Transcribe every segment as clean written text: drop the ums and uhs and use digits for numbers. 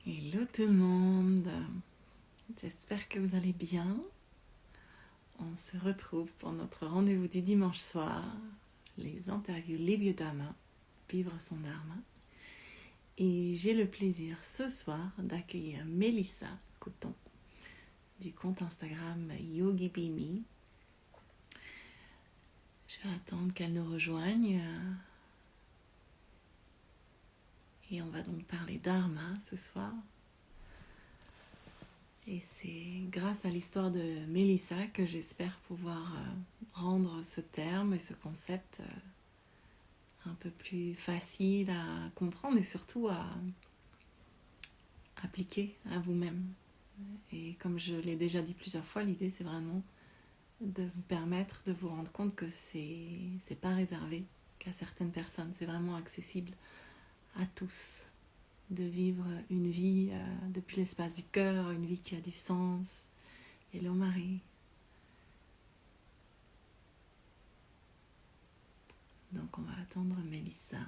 Hello tout le monde, j'espère que vous allez bien. On se retrouve pour notre rendez-vous du dimanche soir, les interviews Live Your Dharma, vivre son dharma. Et j'ai le plaisir ce soir d'accueillir Mélissa Coton du compte Instagram YogiBeMe. Je vais attendre qu'elle nous rejoigne et on va donc parler dharma ce soir. Et c'est grâce à l'histoire de Mélissa que j'espère pouvoir rendre ce terme et ce concept un peu plus facile à comprendre et surtout à appliquer à vous-même. Et comme je l'ai déjà dit plusieurs fois, l'idée c'est vraiment de vous permettre de vous rendre compte que c'est pas réservé qu'à certaines personnes, c'est vraiment accessible à tous de vivre une vie depuis l'espace du cœur, une vie qui a du sens. Hello Marie. Donc on va attendre Mélissa.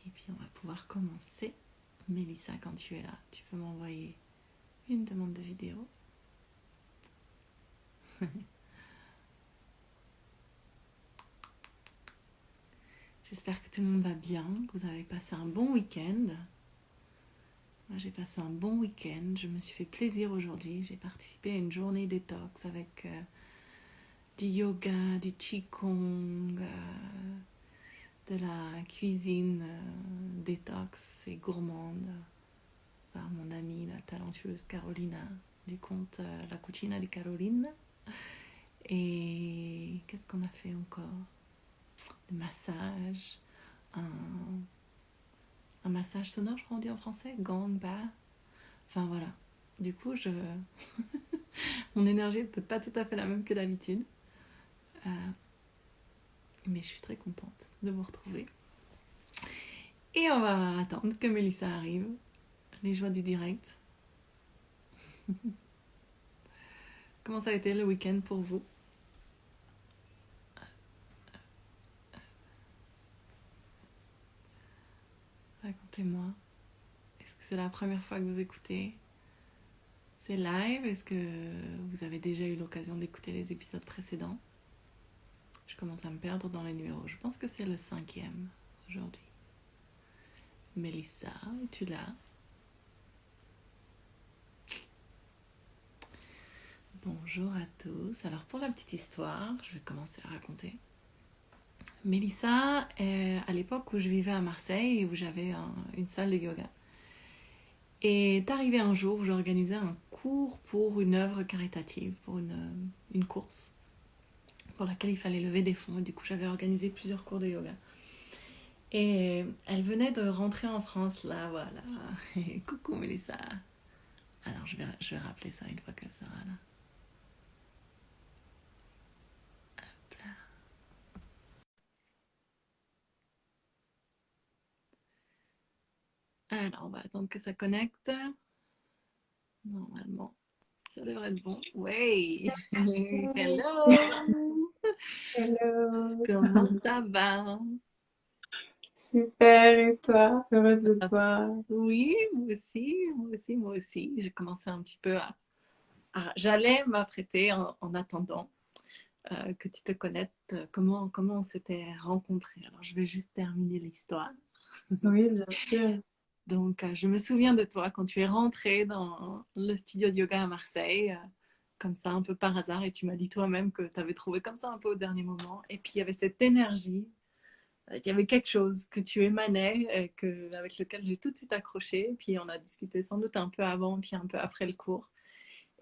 Et puis on va pouvoir commencer. Mélissa, quand tu es là, tu peux m'envoyer une demande de vidéo. J'espère que tout le monde va bien, que vous avez passé un bon week-end. Moi j'ai passé un bon week-end, je me suis fait plaisir aujourd'hui. J'ai participé à une journée détox avec du yoga, du qigong, de la cuisine détox et gourmande par mon amie la talentueuse Carolina du compte La Cucina di Carolina. Et qu'est-ce qu'on a fait encore? Des massages, un massage sonore, je crois on dit en français, gong, ba. Enfin voilà. Du coup, mon énergie n'est peut-être pas tout à fait la même que d'habitude. Mais je suis très contente de vous retrouver. Et on va attendre que Mélissa arrive. Les joies du direct. Comment ça a été le week-end pour vous? Racontez-moi. Est-ce que c'est la première fois que vous écoutez? C'est live? Est-ce que vous avez déjà eu l'occasion d'écouter les épisodes précédents? Je commence à me perdre dans les numéros. Je pense que c'est le 5e aujourd'hui. Mélissa, es-tu là? Bonjour à tous. Alors pour la petite histoire, je vais commencer à raconter. Mélissa, à l'époque où je vivais à Marseille et où j'avais une salle de yoga, est arrivé un jour où j'organisais un cours pour une œuvre caritative, pour une course pour laquelle il fallait lever des fonds. Et du coup, j'avais organisé plusieurs cours de yoga. Et elle venait de rentrer en France, là, voilà. Et coucou Mélissa. Alors, je vais rappeler ça une fois qu'elle sera là. Hop là. Alors, on va attendre que ça connecte. Normalement, ça devrait être bon. Ouais. Hello. Hello, Comment ça va? super, et toi? Heureuse de toi. Oui, moi aussi, moi aussi, moi aussi. J'ai commencé un petit peu j'allais m'apprêter en attendant que tu te connectes. Comment on s'était rencontrés. Alors, je vais juste terminer l'histoire. Oui, bien sûr. Donc, je me souviens de toi quand tu es rentrée dans le studio de yoga à Marseille, comme ça, un peu par hasard, et tu m'as dit toi-même que tu avais trouvé comme ça un peu au dernier moment. Et puis, il y avait cette énergie, il y avait quelque chose que tu émanais, avec lequel j'ai tout de suite accroché. Et puis, on a discuté sans doute un peu avant, puis un peu après le cours.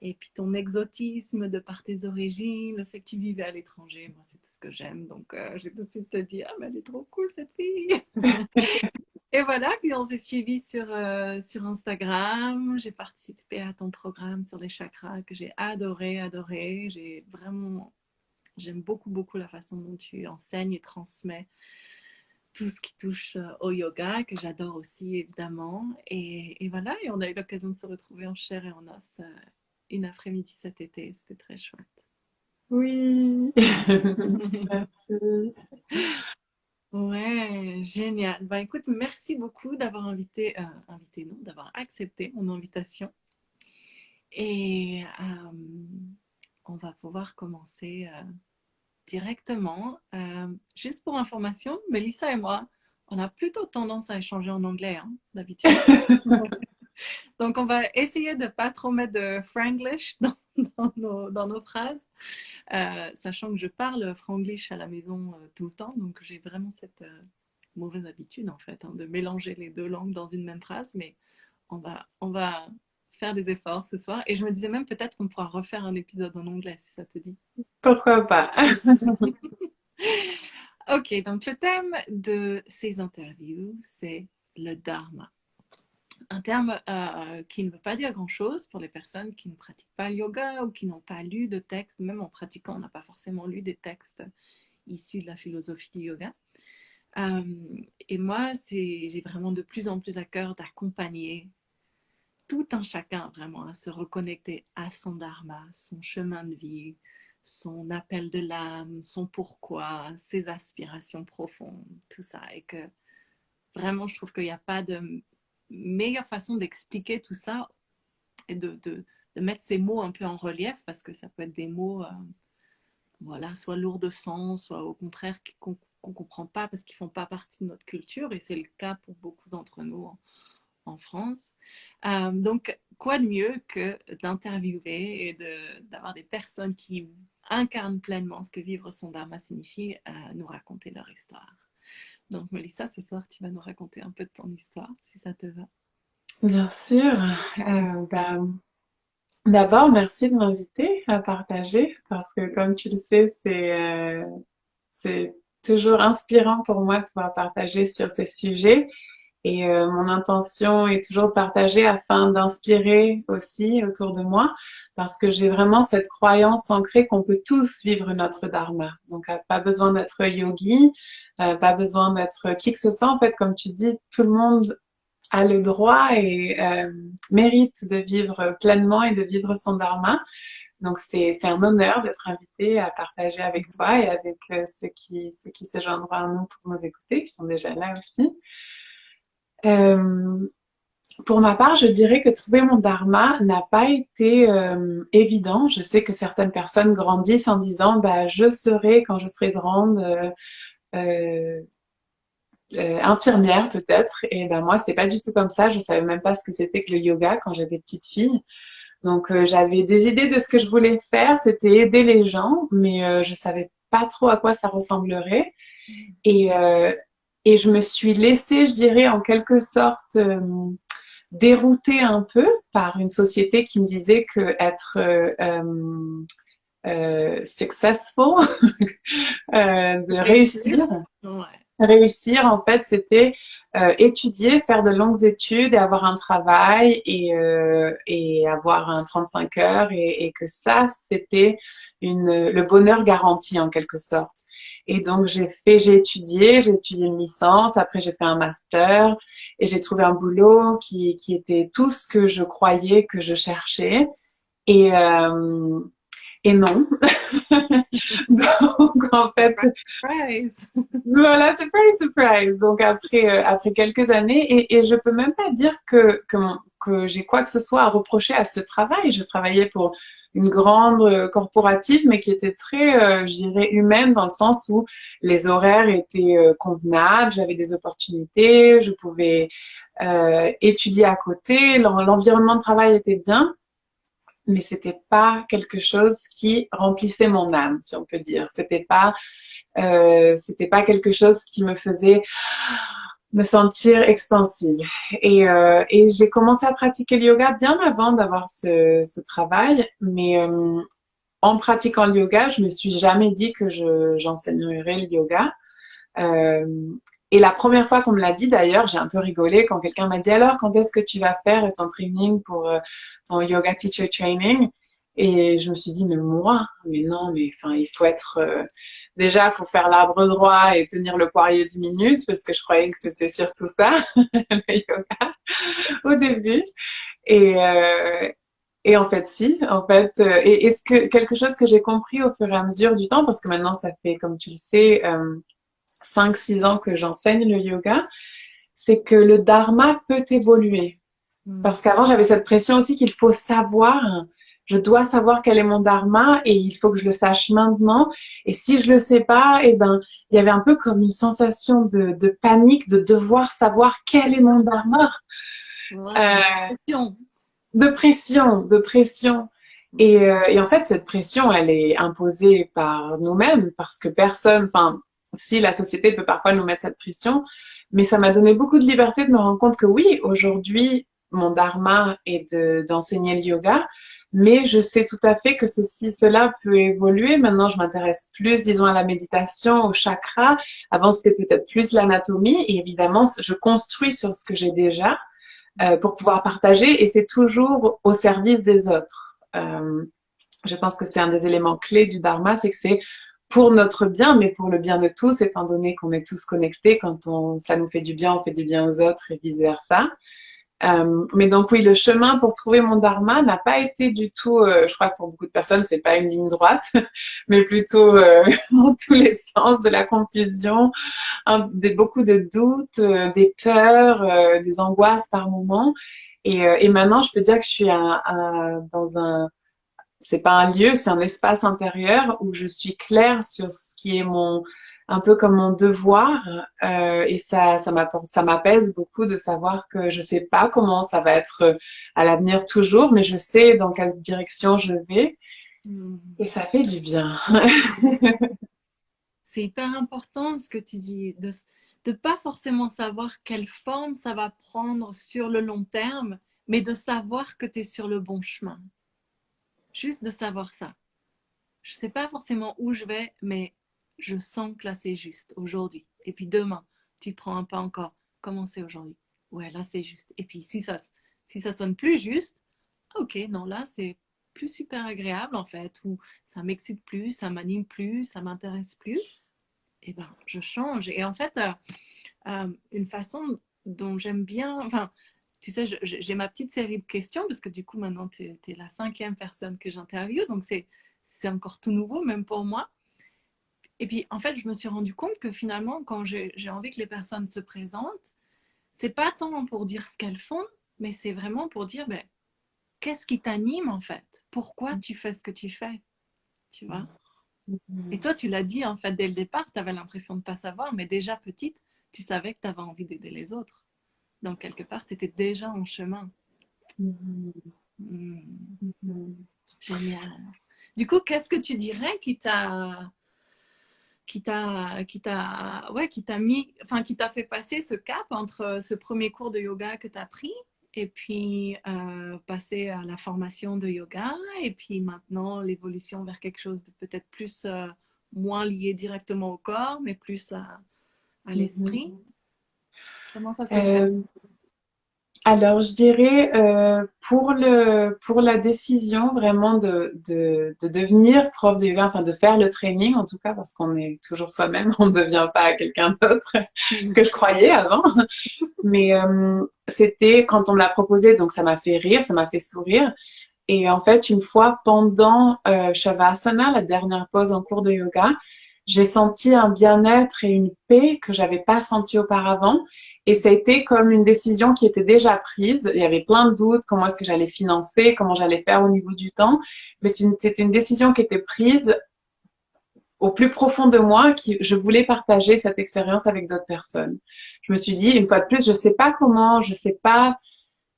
Et puis, ton exotisme de par tes origines, le fait que tu vivais à l'étranger, moi, c'est tout ce que j'aime. Donc, j'ai tout de suite te dit, ah, mais elle est trop cool, cette fille. Et voilà, puis on s'est suivis sur Instagram. J'ai participé à ton programme sur les chakras que j'ai adoré, adoré. J'aime beaucoup, beaucoup la façon dont tu enseignes et transmets tout ce qui touche au yoga, que j'adore aussi, évidemment. Et voilà, et on a eu l'occasion de se retrouver en chair et en os une après-midi cet été. C'était très chouette. Oui. Merci. Ouais, génial. Ben, écoute, merci beaucoup d'avoir non, d'avoir accepté mon invitation. Et on va pouvoir commencer directement. Juste pour information, Mélissa et moi, on a plutôt tendance à échanger en anglais, hein, d'habitude. Donc, on va essayer de ne pas trop mettre de franglish dans nos phrases, sachant que je parle franglish à la maison tout le temps. Donc, j'ai vraiment cette mauvaise habitude, en fait, hein, de mélanger les deux langues dans une même phrase. Mais on va faire des efforts ce soir. Et je me disais même peut-être qu'on pourra refaire un épisode en anglais, si ça te dit. Pourquoi pas? Ok, donc le thème de ces interviews, c'est le dharma. Un terme qui ne veut pas dire grand-chose pour les personnes qui ne pratiquent pas le yoga ou qui n'ont pas lu de textes. Même en pratiquant, on n'a pas forcément lu des textes issus de la philosophie du yoga. Euh, et moi, j'ai vraiment de plus en plus à cœur d'accompagner tout un chacun vraiment à se reconnecter à son dharma, son chemin de vie, son appel de l'âme, son pourquoi, ses aspirations profondes, tout ça. Et que vraiment, je trouve qu'il n'y a pas de meilleure façon d'expliquer tout ça et de mettre ces mots un peu en relief, parce que ça peut être des mots, voilà, soit lourds de sens, soit au contraire qu'on ne comprend pas parce qu'ils ne font pas partie de notre culture, et c'est le cas pour beaucoup d'entre nous en France. Donc, quoi de mieux que d'interviewer et d'avoir des personnes qui incarnent pleinement ce que vivre son dharma signifie, nous raconter leur histoire. Donc, Melissa, ce soir, tu vas nous raconter un peu de ton histoire, si ça te va. Bien sûr. Bah, d'abord, merci de m'inviter à partager parce que, comme tu le sais, c'est toujours inspirant pour moi de pouvoir partager sur ces sujets. Et mon intention est toujours de partager afin d'inspirer aussi autour de moi, parce que j'ai vraiment cette croyance ancrée qu'on peut tous vivre notre dharma. Donc, pas besoin d'être yogi, pas besoin d'être qui que ce soit. En fait, comme tu dis, tout le monde a le droit et mérite de vivre pleinement et de vivre son dharma. Donc, c'est un honneur d'être invité à partager avec toi et avec ceux qui se joindront à nous pour nous écouter, qui sont déjà là aussi. Euh, pour ma part, je dirais que trouver mon dharma n'a pas été évident. Je sais que certaines personnes grandissent en disant, bah, je serai quand je serai grande euh, infirmière peut-être. Et ben moi, c'était pas du tout comme ça. Je savais même pas ce que c'était que le yoga quand j'étais petite fille. Donc j'avais des idées de ce que je voulais faire. C'était aider les gens, mais je savais pas trop à quoi ça ressemblerait. Et euh, et je me suis laissée, je dirais, en quelque sorte déroutée un peu par une société qui me disait que être successful, de Réussir. réussir, Ouais. réussir en fait, c'était étudier, faire de longues études et avoir un travail et avoir un 35 heures et que ça, c'était le bonheur garanti en quelque sorte. Et donc j'ai étudié une licence, après j'ai fait un master et j'ai trouvé un boulot qui était tout ce que je croyais que je cherchais. Et, euh, et non. Donc en fait, Surprise! voilà, surprise, surprise. Donc après quelques années, et je peux même pas dire que j'ai quoi que ce soit à reprocher à ce travail. Je travaillais pour une grande corporative, mais qui était très, je dirais, humaine dans le sens où les horaires étaient convenables, j'avais des opportunités, je pouvais étudier à côté, l'environnement de travail était bien. Mais c'était pas quelque chose qui remplissait mon âme, si on peut dire. C'était pas quelque chose qui me faisait me sentir expansive. Et j'ai commencé à pratiquer le yoga bien avant d'avoir ce travail, mais en pratiquant le yoga, je me suis jamais dit que j'enseignerais le yoga. Euh, et la première fois qu'on me l'a dit, d'ailleurs, j'ai un peu rigolé quand quelqu'un m'a dit alors, quand est-ce que tu vas faire ton training pour ton yoga teacher training? Et je me suis dit, mais moi, mais non, mais enfin, il faut être déjà, il faut faire l'arbre droit et tenir le poirier du minute parce que je croyais que c'était surtout ça, le yoga, au début. Et, euh, et en fait, si, en fait, et ce que quelque chose que j'ai compris au fur et à mesure du temps, parce que maintenant ça fait, comme tu le sais, 5-6 ans que j'enseigne le yoga, c'est que le dharma peut évoluer. Mm. Parce qu'avant, j'avais cette pression aussi qu'il faut savoir, je dois savoir quel est mon dharma et il faut que je le sache maintenant. Et si je le sais pas, eh ben, il y avait un peu comme une sensation de panique de devoir savoir quel est mon dharma. Voilà, Euh, question. de pression. Mm. Et en fait, cette pression, elle est imposée par nous-mêmes parce que personne, enfin, si la société peut parfois nous mettre cette pression, mais ça m'a donné beaucoup de liberté de me rendre compte que oui, aujourd'hui, mon dharma est d'enseigner le yoga, mais je sais tout à fait que cela peut évoluer. Maintenant, je m'intéresse plus, disons, à la méditation, au chakra. Avant, c'était peut-être plus l'anatomie et évidemment, je construis sur ce que j'ai déjà pour pouvoir partager et c'est toujours au service des autres. Je pense que c'est un des éléments clés du Dharma, c'est que c'est pour notre bien, mais pour le bien de tous, étant donné qu'on est tous connectés, ça nous fait du bien, on fait du bien aux autres et vice versa. Mais donc oui, le chemin pour trouver mon dharma n'a pas été du tout, je crois que pour beaucoup de personnes, c'est pas une ligne droite, mais plutôt dans tous les sens, de la confusion, beaucoup de doutes, des peurs, des angoisses par moments. Et maintenant, je peux dire que je suis dans c'est pas un lieu, c'est un espace intérieur où je suis claire sur ce qui est un peu comme mon devoir. Et ça m'apaise beaucoup de savoir que je sais pas comment ça va être à l'avenir toujours, mais je sais dans quelle direction je vais. Mm. Et ça fait du bien. C'est hyper important ce que tu dis, de pas forcément savoir quelle forme ça va prendre sur le long terme, mais de savoir que tu es sur le bon chemin. Juste de savoir ça. Je sais pas forcément où je vais, mais je sens que là c'est juste aujourd'hui. Et puis demain, tu prends un pas encore. Comment c'est aujourd'hui? Ouais, là c'est juste. Et puis si ça sonne plus juste, ok, non, là c'est plus super agréable en fait, ou ça m'excite plus, ça m'anime plus, ça m'intéresse plus. Eh ben, je change. Et en fait, une façon dont j'aime bien, enfin, tu sais, j'ai ma petite série de questions, parce que du coup, maintenant, tu es la 5e personne que j'interviewe, donc c'est encore tout nouveau, même pour moi. Et puis, en fait, je me suis rendu compte que finalement, quand j'ai envie que les personnes se présentent, c'est pas tant pour dire ce qu'elles font, mais c'est vraiment pour dire, ben, qu'est-ce qui t'anime en fait? Pourquoi tu fais ce que tu fais? Tu vois? Et toi, tu l'as dit, en fait, dès le départ, tu avais l'impression de ne pas savoir, mais déjà petite, tu savais que tu avais envie d'aider les autres. Donc, quelque part, tu étais déjà en chemin. Hmm, génial. Du coup, qu'est-ce que tu dirais qui t'a mis, enfin, qui t'a fait passer ce cap entre ce premier cours de yoga que tu as pris et puis passer à la formation de yoga et puis maintenant l'évolution vers quelque chose de peut-être plus moins lié directement au corps, mais plus à l'esprit. Comment ça s'est fait? Euh, Alors, je dirais pour la décision vraiment de devenir prof de yoga, enfin de faire le training en tout cas, parce qu'on est toujours soi-même, on ne devient pas quelqu'un d'autre, ce que je croyais avant. Mais c'était quand on me l'a proposé, donc ça m'a fait rire, ça m'a fait sourire. Et en fait, une fois pendant Shavasana, la dernière pause en cours de yoga, j'ai senti un bien-être et une paix que j'avais pas senti auparavant. Et ça a été comme une décision qui était déjà prise. Il y avait plein de doutes, comment est-ce que j'allais financer, comment j'allais faire au niveau du temps. Mais c'était une décision qui était prise au plus profond de moi, je voulais partager cette expérience avec d'autres personnes. Je me suis dit, une fois de plus, je sais pas comment, je sais pas.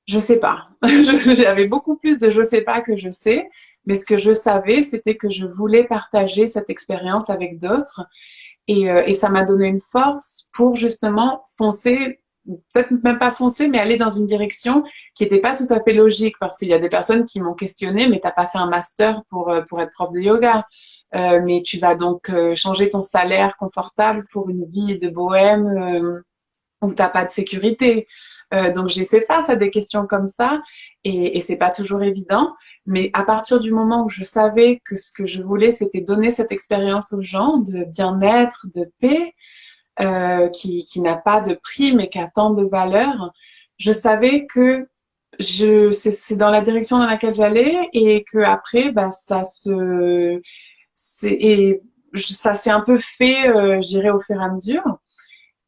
J'avais beaucoup plus de je sais pas que je sais, mais ce que je savais, c'était que je voulais partager cette expérience avec d'autres. Et ça m'a donné une force pour justement foncer, peut-être même pas foncer, mais aller dans une direction qui n'était pas tout à fait logique, parce qu'il y a des personnes qui m'ont questionné, mais t'as pas fait un master pour être prof de yoga. Mais tu vas donc changer ton salaire confortable pour une vie de bohème où t'as pas de sécurité. Donc j'ai fait face à des questions comme ça et c'est pas toujours évident. Mais à partir du moment où je savais que ce que je voulais, c'était donner cette expérience aux gens de bien-être, de paix, qui n'a pas de prix mais qui a tant de valeur, je savais que c'est dans la direction dans laquelle j'allais et que après, bah, et ça s'est un peu fait, je dirais, au fur et à mesure.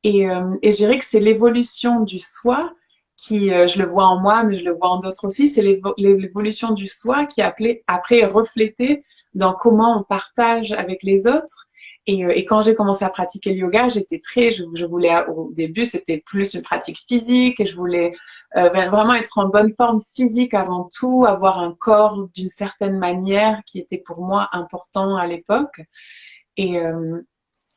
Et je dirais que c'est l'évolution du soi qui, je le vois en moi, mais je le vois en d'autres aussi, c'est l'évolution du soi qui après est reflétée dans comment on partage avec les autres. Et quand j'ai commencé à pratiquer le yoga, je voulais, au début, c'était plus une pratique physique et je voulais vraiment être en bonne forme physique avant tout, avoir un corps d'une certaine manière qui était pour moi important à l'époque. Et, euh,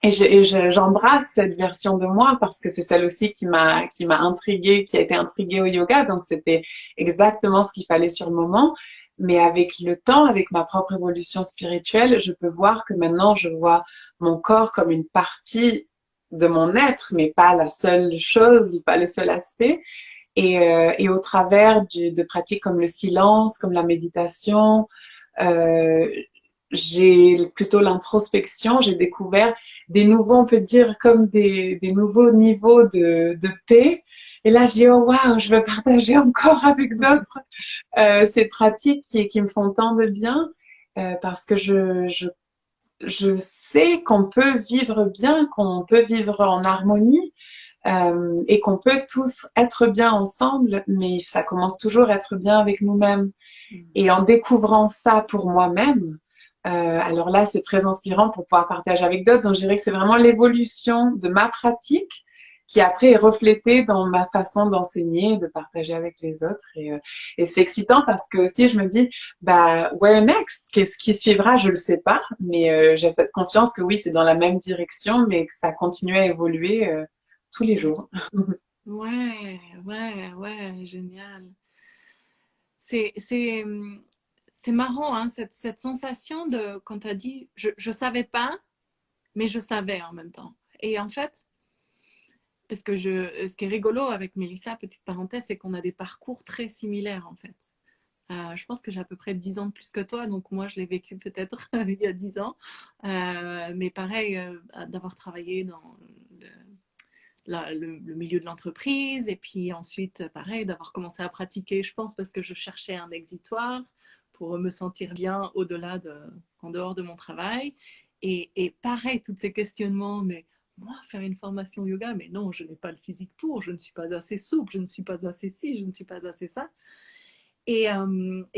j'embrasse cette version de moi parce que c'est celle aussi qui m'a intriguée, qui a été intriguée au yoga. Donc c'était exactement ce qu'il fallait sur le moment. Mais avec le temps, avec ma propre évolution spirituelle, je peux voir que maintenant je vois mon corps comme une partie de mon être, mais pas la seule chose, pas le seul aspect. Et au travers de pratiques comme le silence, comme la méditation, euh, j'ai plutôt l'introspection, j'ai découvert des nouveaux, on peut dire, comme des nouveaux niveaux de paix. Et là, je dis, oh waouh, je veux partager encore avec d'autres ces pratiques qui me font tant de bien parce que je sais qu'on peut vivre bien, qu'on peut vivre en harmonie et qu'on peut tous être bien ensemble, mais ça commence toujours à être bien avec nous-mêmes. Et en découvrant ça pour moi-même, alors là, c'est très inspirant pour pouvoir partager avec d'autres. Donc, je dirais que c'est vraiment l'évolution de ma pratique qui après est reflétée dans ma façon d'enseigner, de partager avec les autres. Et c'est excitant parce que aussi, je me dis, bah, where next? Qu'est-ce qui suivra? Je le sais pas, mais j'ai cette confiance que oui, c'est dans la même direction, mais que ça continue à évoluer tous les jours. Ouais, ouais, ouais, génial. C'est, c'est, hum, c'est marrant, hein, cette sensation de, quand tu as dit, je savais pas, mais je savais en même temps. Et en fait, parce que ce qui est rigolo avec Mélissa, petite parenthèse, c'est qu'on a des parcours très similaires en fait. Je pense que j'ai à peu près 10 ans de plus que toi, donc moi je l'ai vécu peut-être il y a 10 ans. Mais pareil, d'avoir travaillé dans le milieu de l'entreprise, et puis ensuite, pareil, d'avoir commencé à pratiquer, je pense, parce que je cherchais un exitoire pour me sentir bien en dehors de mon travail. Et pareil, tous ces questionnements, mais moi, faire une formation yoga, mais non, je n'ai pas le physique pour, je ne suis pas assez souple, je ne suis pas assez ci, je ne suis pas assez ça. Et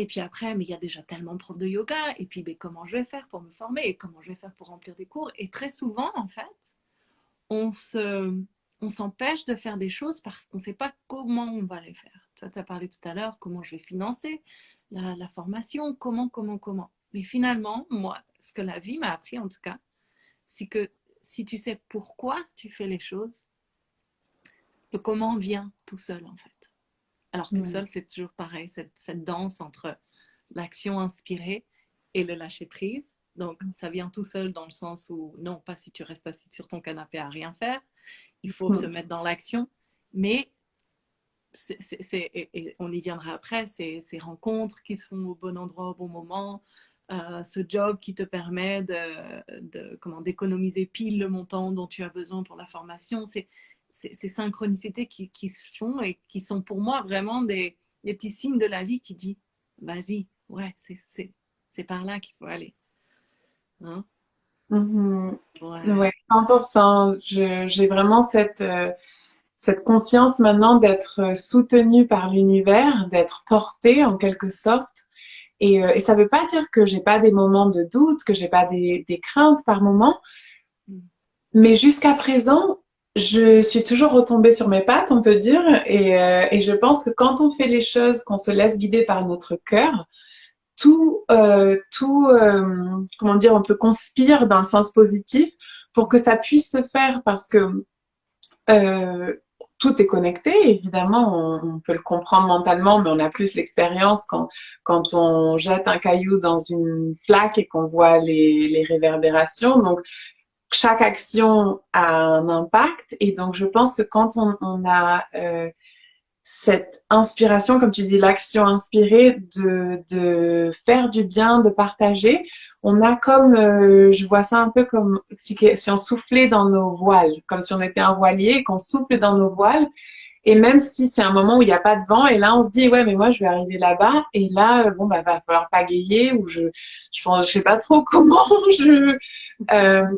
puis après, mais il y a déjà tellement de profs de yoga, et puis mais comment je vais faire pour me former, et comment je vais faire pour remplir des cours. Et très souvent, en fait, on se, on s'empêche de faire des choses parce qu'on ne sait pas comment on va les faire. Toi, tu as parlé tout à l'heure comment je vais financer la formation, comment. Mais finalement, moi, ce que la vie m'a appris en tout cas, c'est que si tu sais pourquoi tu fais les choses, le comment vient tout seul en fait. Alors tout Mm. seul, c'est toujours pareil, cette danse entre l'action inspirée et le lâcher prise. Donc ça vient tout seul dans le sens où non, pas si tu restes assis sur ton canapé à rien faire, il faut se Mm. mettre dans l'action, mais et on y viendra après, ces rencontres qui se font au bon endroit au bon moment, ce job qui te permet comment d'économiser pile le montant dont tu as besoin pour la formation, ces synchronicités qui se font et qui sont pour moi vraiment des petits signes de la vie qui dit vas-y, ouais, c'est par là qu'il faut aller. Hein. Mhm. Ouais. Ouais, 100%. J'ai vraiment cette confiance maintenant d'être soutenue par l'univers, d'être portée en quelque sorte. Et ça veut pas dire que j'ai pas des moments de doute, que j'ai pas des craintes par moment, mais jusqu'à présent, je suis toujours retombée sur mes pattes, on peut dire. Et je pense que quand on fait les choses, qu'on se laisse guider par notre cœur, comment dire, on peut conspire dans le sens positif pour que ça puisse se faire parce que euh, tout est connecté, évidemment, on peut le comprendre mentalement, mais on a plus l'expérience quand on jette un caillou dans une flaque et qu'on voit les réverbérations. Donc, chaque action a un impact. Et donc, je pense que quand on a cette inspiration, comme tu dis, l'action inspirée de faire du bien, de partager. On a comme, je vois ça un peu comme si on soufflait dans nos voiles, comme si on était un voilier et qu'on souffle dans nos voiles. Et même si c'est un moment où il n'y a pas de vent, et là on se dit ouais mais moi je vais arriver là-bas et là bon bah va falloir pagayer ou je sais pas trop comment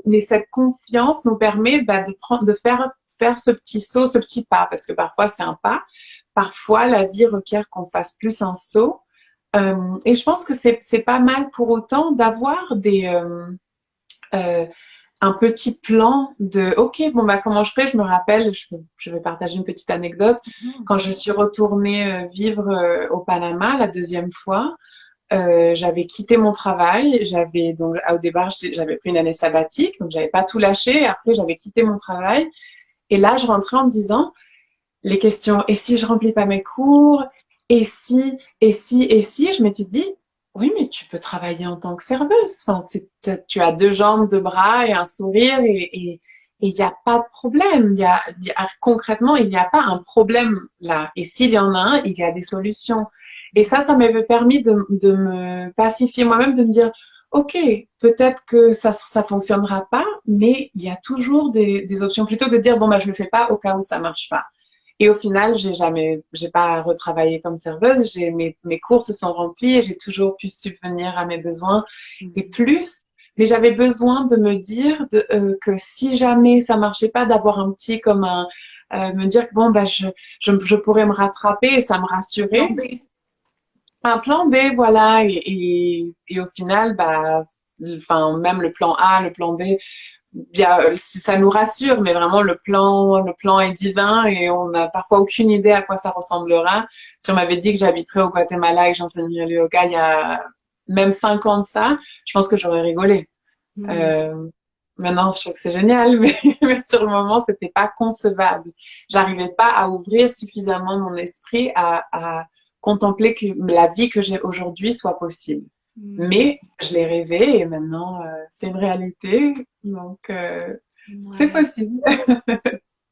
mais cette confiance nous permet bah, de faire ce petit saut, ce petit pas parce que parfois c'est un pas, parfois la vie requiert qu'on fasse plus un saut. Et je pense que c'est pas mal pour autant d'avoir des euh, un petit plan de OK, bon bah comment je fais? Je me rappelle, je vais partager une petite anecdote. Mhm. Quand je suis retournée vivre au Panama la deuxième fois, j'avais quitté mon travail. J'avais donc au départ j'avais pris une année sabbatique, donc j'avais pas tout lâché. Après j'avais quitté mon travail et là je rentrais en me disant les questions. Et si je remplis pas mes cours? Et si, je m'étais dit, oui, mais tu peux travailler en tant que serveuse. Enfin, tu as deux jambes, deux bras et un sourire et il n'y a pas de problème. Concrètement, il n'y a pas un problème là. Et s'il y en a un, il y a des solutions. Et ça m'avait permis de me pacifier moi-même, de me dire, OK, peut-être que ça fonctionnera pas, mais il y a toujours des options plutôt que de dire, bon, bah, je le fais pas au cas où ça marche pas. Et au final, j'ai pas retravaillé comme serveuse. Mes cours se sont remplis et j'ai toujours pu subvenir à mes besoins et Mhm. plus. Mais j'avais besoin de me dire que si jamais ça marchait pas, d'avoir un petit comme me dire que bon bah je pourrais me rattraper et ça me Un plan rassurait. B. Un plan B, voilà. Et au final, bah, enfin même le plan A, le plan B, bien, ça nous rassure, mais vraiment le plan est divin et on n'a parfois aucune idée à quoi ça ressemblera. Si on m'avait dit que j'habiterais au Guatemala et que j'enseignerais le yoga il y a même 5 ans de ça, je pense que j'aurais rigolé. Mhm. Euh, Maintenant, je trouve que c'est génial, mais sur le moment, c'était pas concevable. J'arrivais pas à ouvrir suffisamment mon esprit à contempler que la vie que j'ai aujourd'hui soit possible. Mhm. Mais je l'ai rêvé et maintenant, c'est une réalité. Donc, c'est Ouais. possible.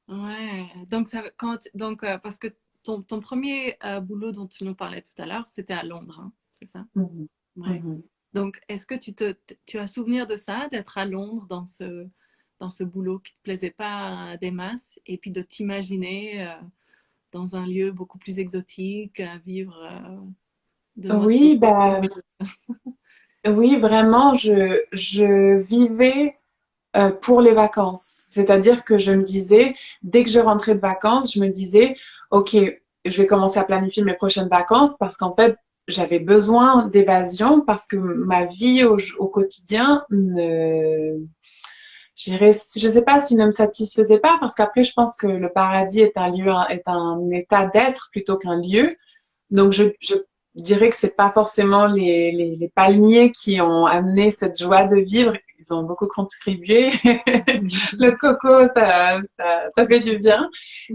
Ouais. Donc, parce que ton premier boulot dont tu nous parlais tout à l'heure, c'était à Londres, hein, c'est ça? Mhm. Ouais. Mhm. Donc, est-ce que tu as souvenir de ça, d'être à Londres dans ce boulot qui te plaisait pas des masses, et puis de t'imaginer dans un lieu beaucoup plus exotique, à vivre de noix de Oui, coco? bah, oui, vraiment, je vivais pour les vacances. C'est-à-dire que je me disais, dès que je rentrais de vacances, je me disais, OK, je vais commencer à planifier mes prochaines vacances parce qu'en fait, j'avais besoin d'évasion parce que ma vie au quotidien je sais pas s'il ne me satisfaisait pas parce qu'après, je pense que le paradis est un lieu, est un état d'être plutôt qu'un lieu. Donc, je dirais que c'est pas forcément les palmiers qui ont amené cette joie de vivre. Ils ont beaucoup contribué. Le coco, ça fait du bien.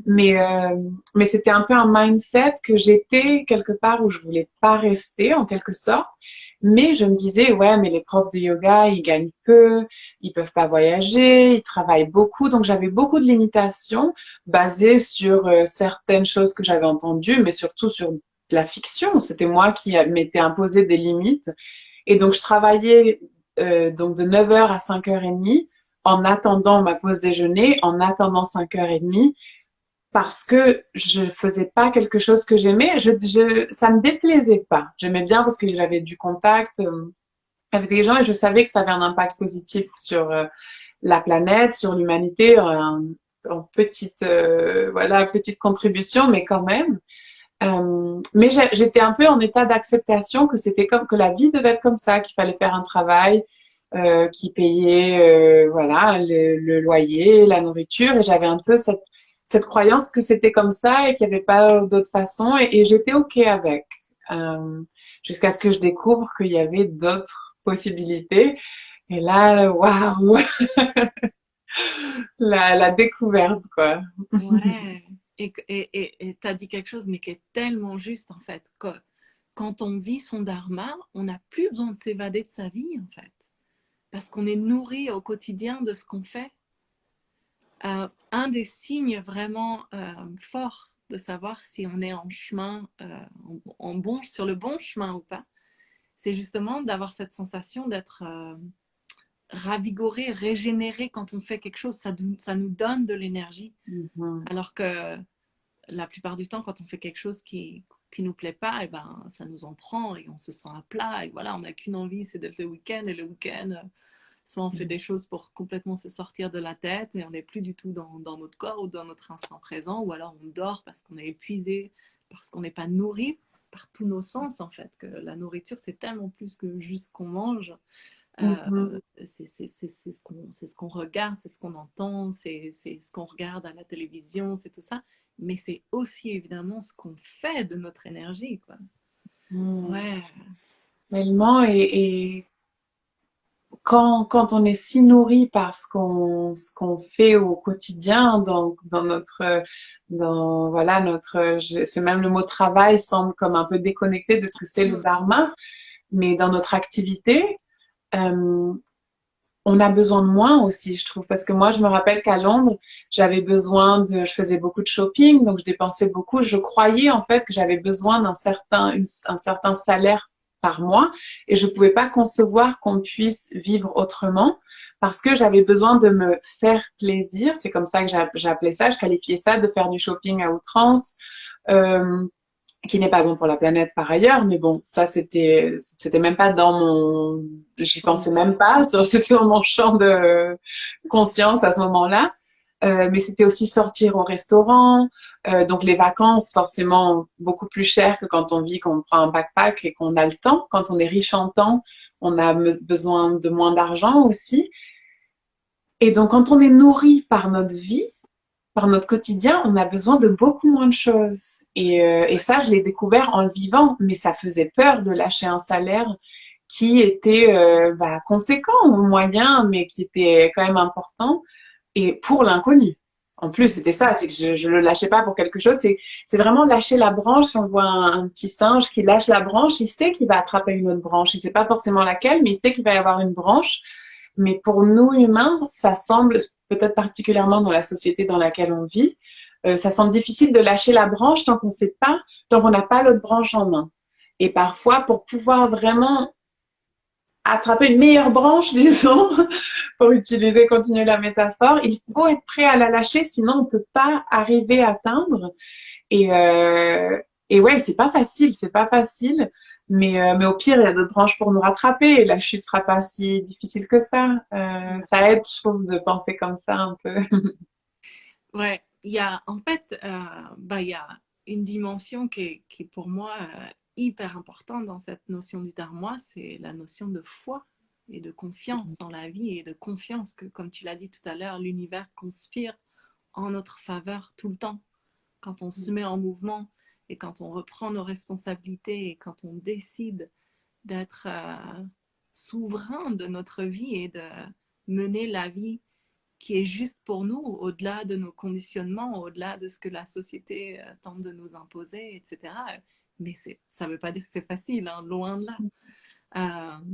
Mais, euh, mais c'était un peu un mindset que j'étais quelque part où je voulais pas rester, en quelque sorte. Mais je me disais, ouais, mais les profs de yoga, ils gagnent peu, ils peuvent pas voyager, ils travaillent beaucoup. Donc, j'avais beaucoup de limitations basées sur certaines choses que j'avais entendues, mais surtout sur de la fiction. C'était moi qui m'étais imposé des limites. Et donc, je travaillais donc de 9 heures à 5h30 en attendant ma pause déjeuner, en attendant 5h30 parce que je faisais pas quelque chose que j'aimais. Ça me déplaisait pas. J'aimais bien parce que j'avais du contact avec des gens et je savais que ça avait un impact positif sur la planète, sur l'humanité, en petite, voilà, petite contribution, mais quand même. Mais j'étais un peu en état d'acceptation que c'était comme que la vie devait être comme ça, qu'il fallait faire un travail qui payait voilà le loyer, la nourriture, et j'avais un peu cette croyance que c'était comme ça et qu'il n'y avait pas d'autre façon, et j'étais ok avec euh, jusqu'à ce que je découvre qu'il y avait d'autres possibilités. Et là, waouh, la découverte quoi. Ouais. Et tu as dit quelque chose, mais qui est tellement juste, en fait, que quand on vit son dharma, on n'a plus besoin de s'évader de sa vie, en fait, parce qu'on est nourri au quotidien de ce qu'on fait. Un des signes vraiment forts de savoir si on est en chemin, sur le bon chemin ou pas, c'est justement d'avoir cette sensation d'être ravigoré, régénéré quand on fait quelque chose. Ça nous donne de l'énergie. Mhm. Alors que la plupart du temps, quand on fait quelque chose qui nous plaît pas, et ben, ça nous en prend et on se sent à plat. Et voilà, on n'a qu'une envie, c'est d'être le week-end. Et le week-end, soit on fait des choses pour complètement se sortir de la tête et on n'est plus du tout dans notre corps ou dans notre instant présent, ou alors on dort parce qu'on est épuisé, parce qu'on n'est pas nourri par tous nos sens, en fait, que la nourriture, c'est tellement plus que juste ce qu'on mange. Mhm. C'est ce qu'on regarde, c'est ce qu'on entend, c'est ce qu'on regarde à la télévision, c'est tout ça. Mais c'est aussi évidemment ce qu'on fait de notre énergie, quoi. Mhm. Ouais. Tellement, et quand on est si nourri par ce qu'on fait au quotidien, dans notre, voilà, c'est même le mot travail semble comme un peu déconnecté de ce que c'est le Mm. dharma, mais dans notre activité, euh, on a besoin de moins aussi, je trouve, parce que moi, je me rappelle qu'à Londres, je faisais beaucoup de shopping, donc je dépensais beaucoup. Je croyais en fait que j'avais besoin un certain salaire par mois, et je pouvais pas concevoir qu'on puisse vivre autrement parce que j'avais besoin de me faire plaisir. C'est comme ça que j'appelais ça, je qualifiais ça de faire du shopping à outrance. Euh, qui n'est pas bon pour la planète par ailleurs, mais bon, ça c'était même pas dans mon, j'y Champ. pensais même pas, c'était dans mon champ de conscience à ce moment-là. Mais c'était aussi sortir au restaurant, donc les vacances forcément beaucoup plus chères que quand on vit, qu'on prend un backpack et qu'on a le temps. Quand on est riche en temps, on a besoin de moins d'argent aussi. Et donc quand on est nourri par notre vie, par notre quotidien, on a besoin de beaucoup moins de choses. Et ça, je l'ai découvert en le vivant, mais ça faisait peur de lâcher un salaire qui était conséquent ou moyen, mais qui était quand même important, et pour l'inconnu. En plus, c'était ça, c'est que je le lâchais pas pour quelque chose, c'est vraiment lâcher la branche. Si on voit un petit singe qui lâche la branche, il sait qu'il va attraper une autre branche. Il sait pas forcément laquelle, mais il sait qu'il va y avoir une branche. Mais pour nous humains, ça semble, peut-être particulièrement dans la société dans laquelle on vit, ça semble difficile de lâcher la branche tant qu'on sait pas, tant qu'on n'a pas l'autre branche en main. Et parfois, pour pouvoir vraiment attraper une meilleure branche, disons, pour continuer la métaphore, il faut être prêt à la lâcher, sinon on peut pas arriver à atteindre. Et, euh, et ouais, c'est pas facile, mais au pire, il y a d'autres branches pour nous rattraper et la chute sera pas si difficile que ça. Ça aide, je trouve, de penser comme ça un peu. Ouais, il y a en fait, il y a une dimension qui est pour moi hyper importante dans cette notion du dharma, c'est la notion de foi et de confiance en la vie et de confiance que, comme tu l'as dit tout à l'heure, l'univers conspire en notre faveur tout le temps. Quand on se met en mouvement et quand on reprend nos responsabilités et quand on décide d'être souverain de notre vie et de mener la vie qui est juste pour nous, au-delà de nos conditionnements, au-delà de ce que la société tente de nous imposer, etc. Mais ça ne veut pas dire que c'est facile, hein, loin de là. Euh,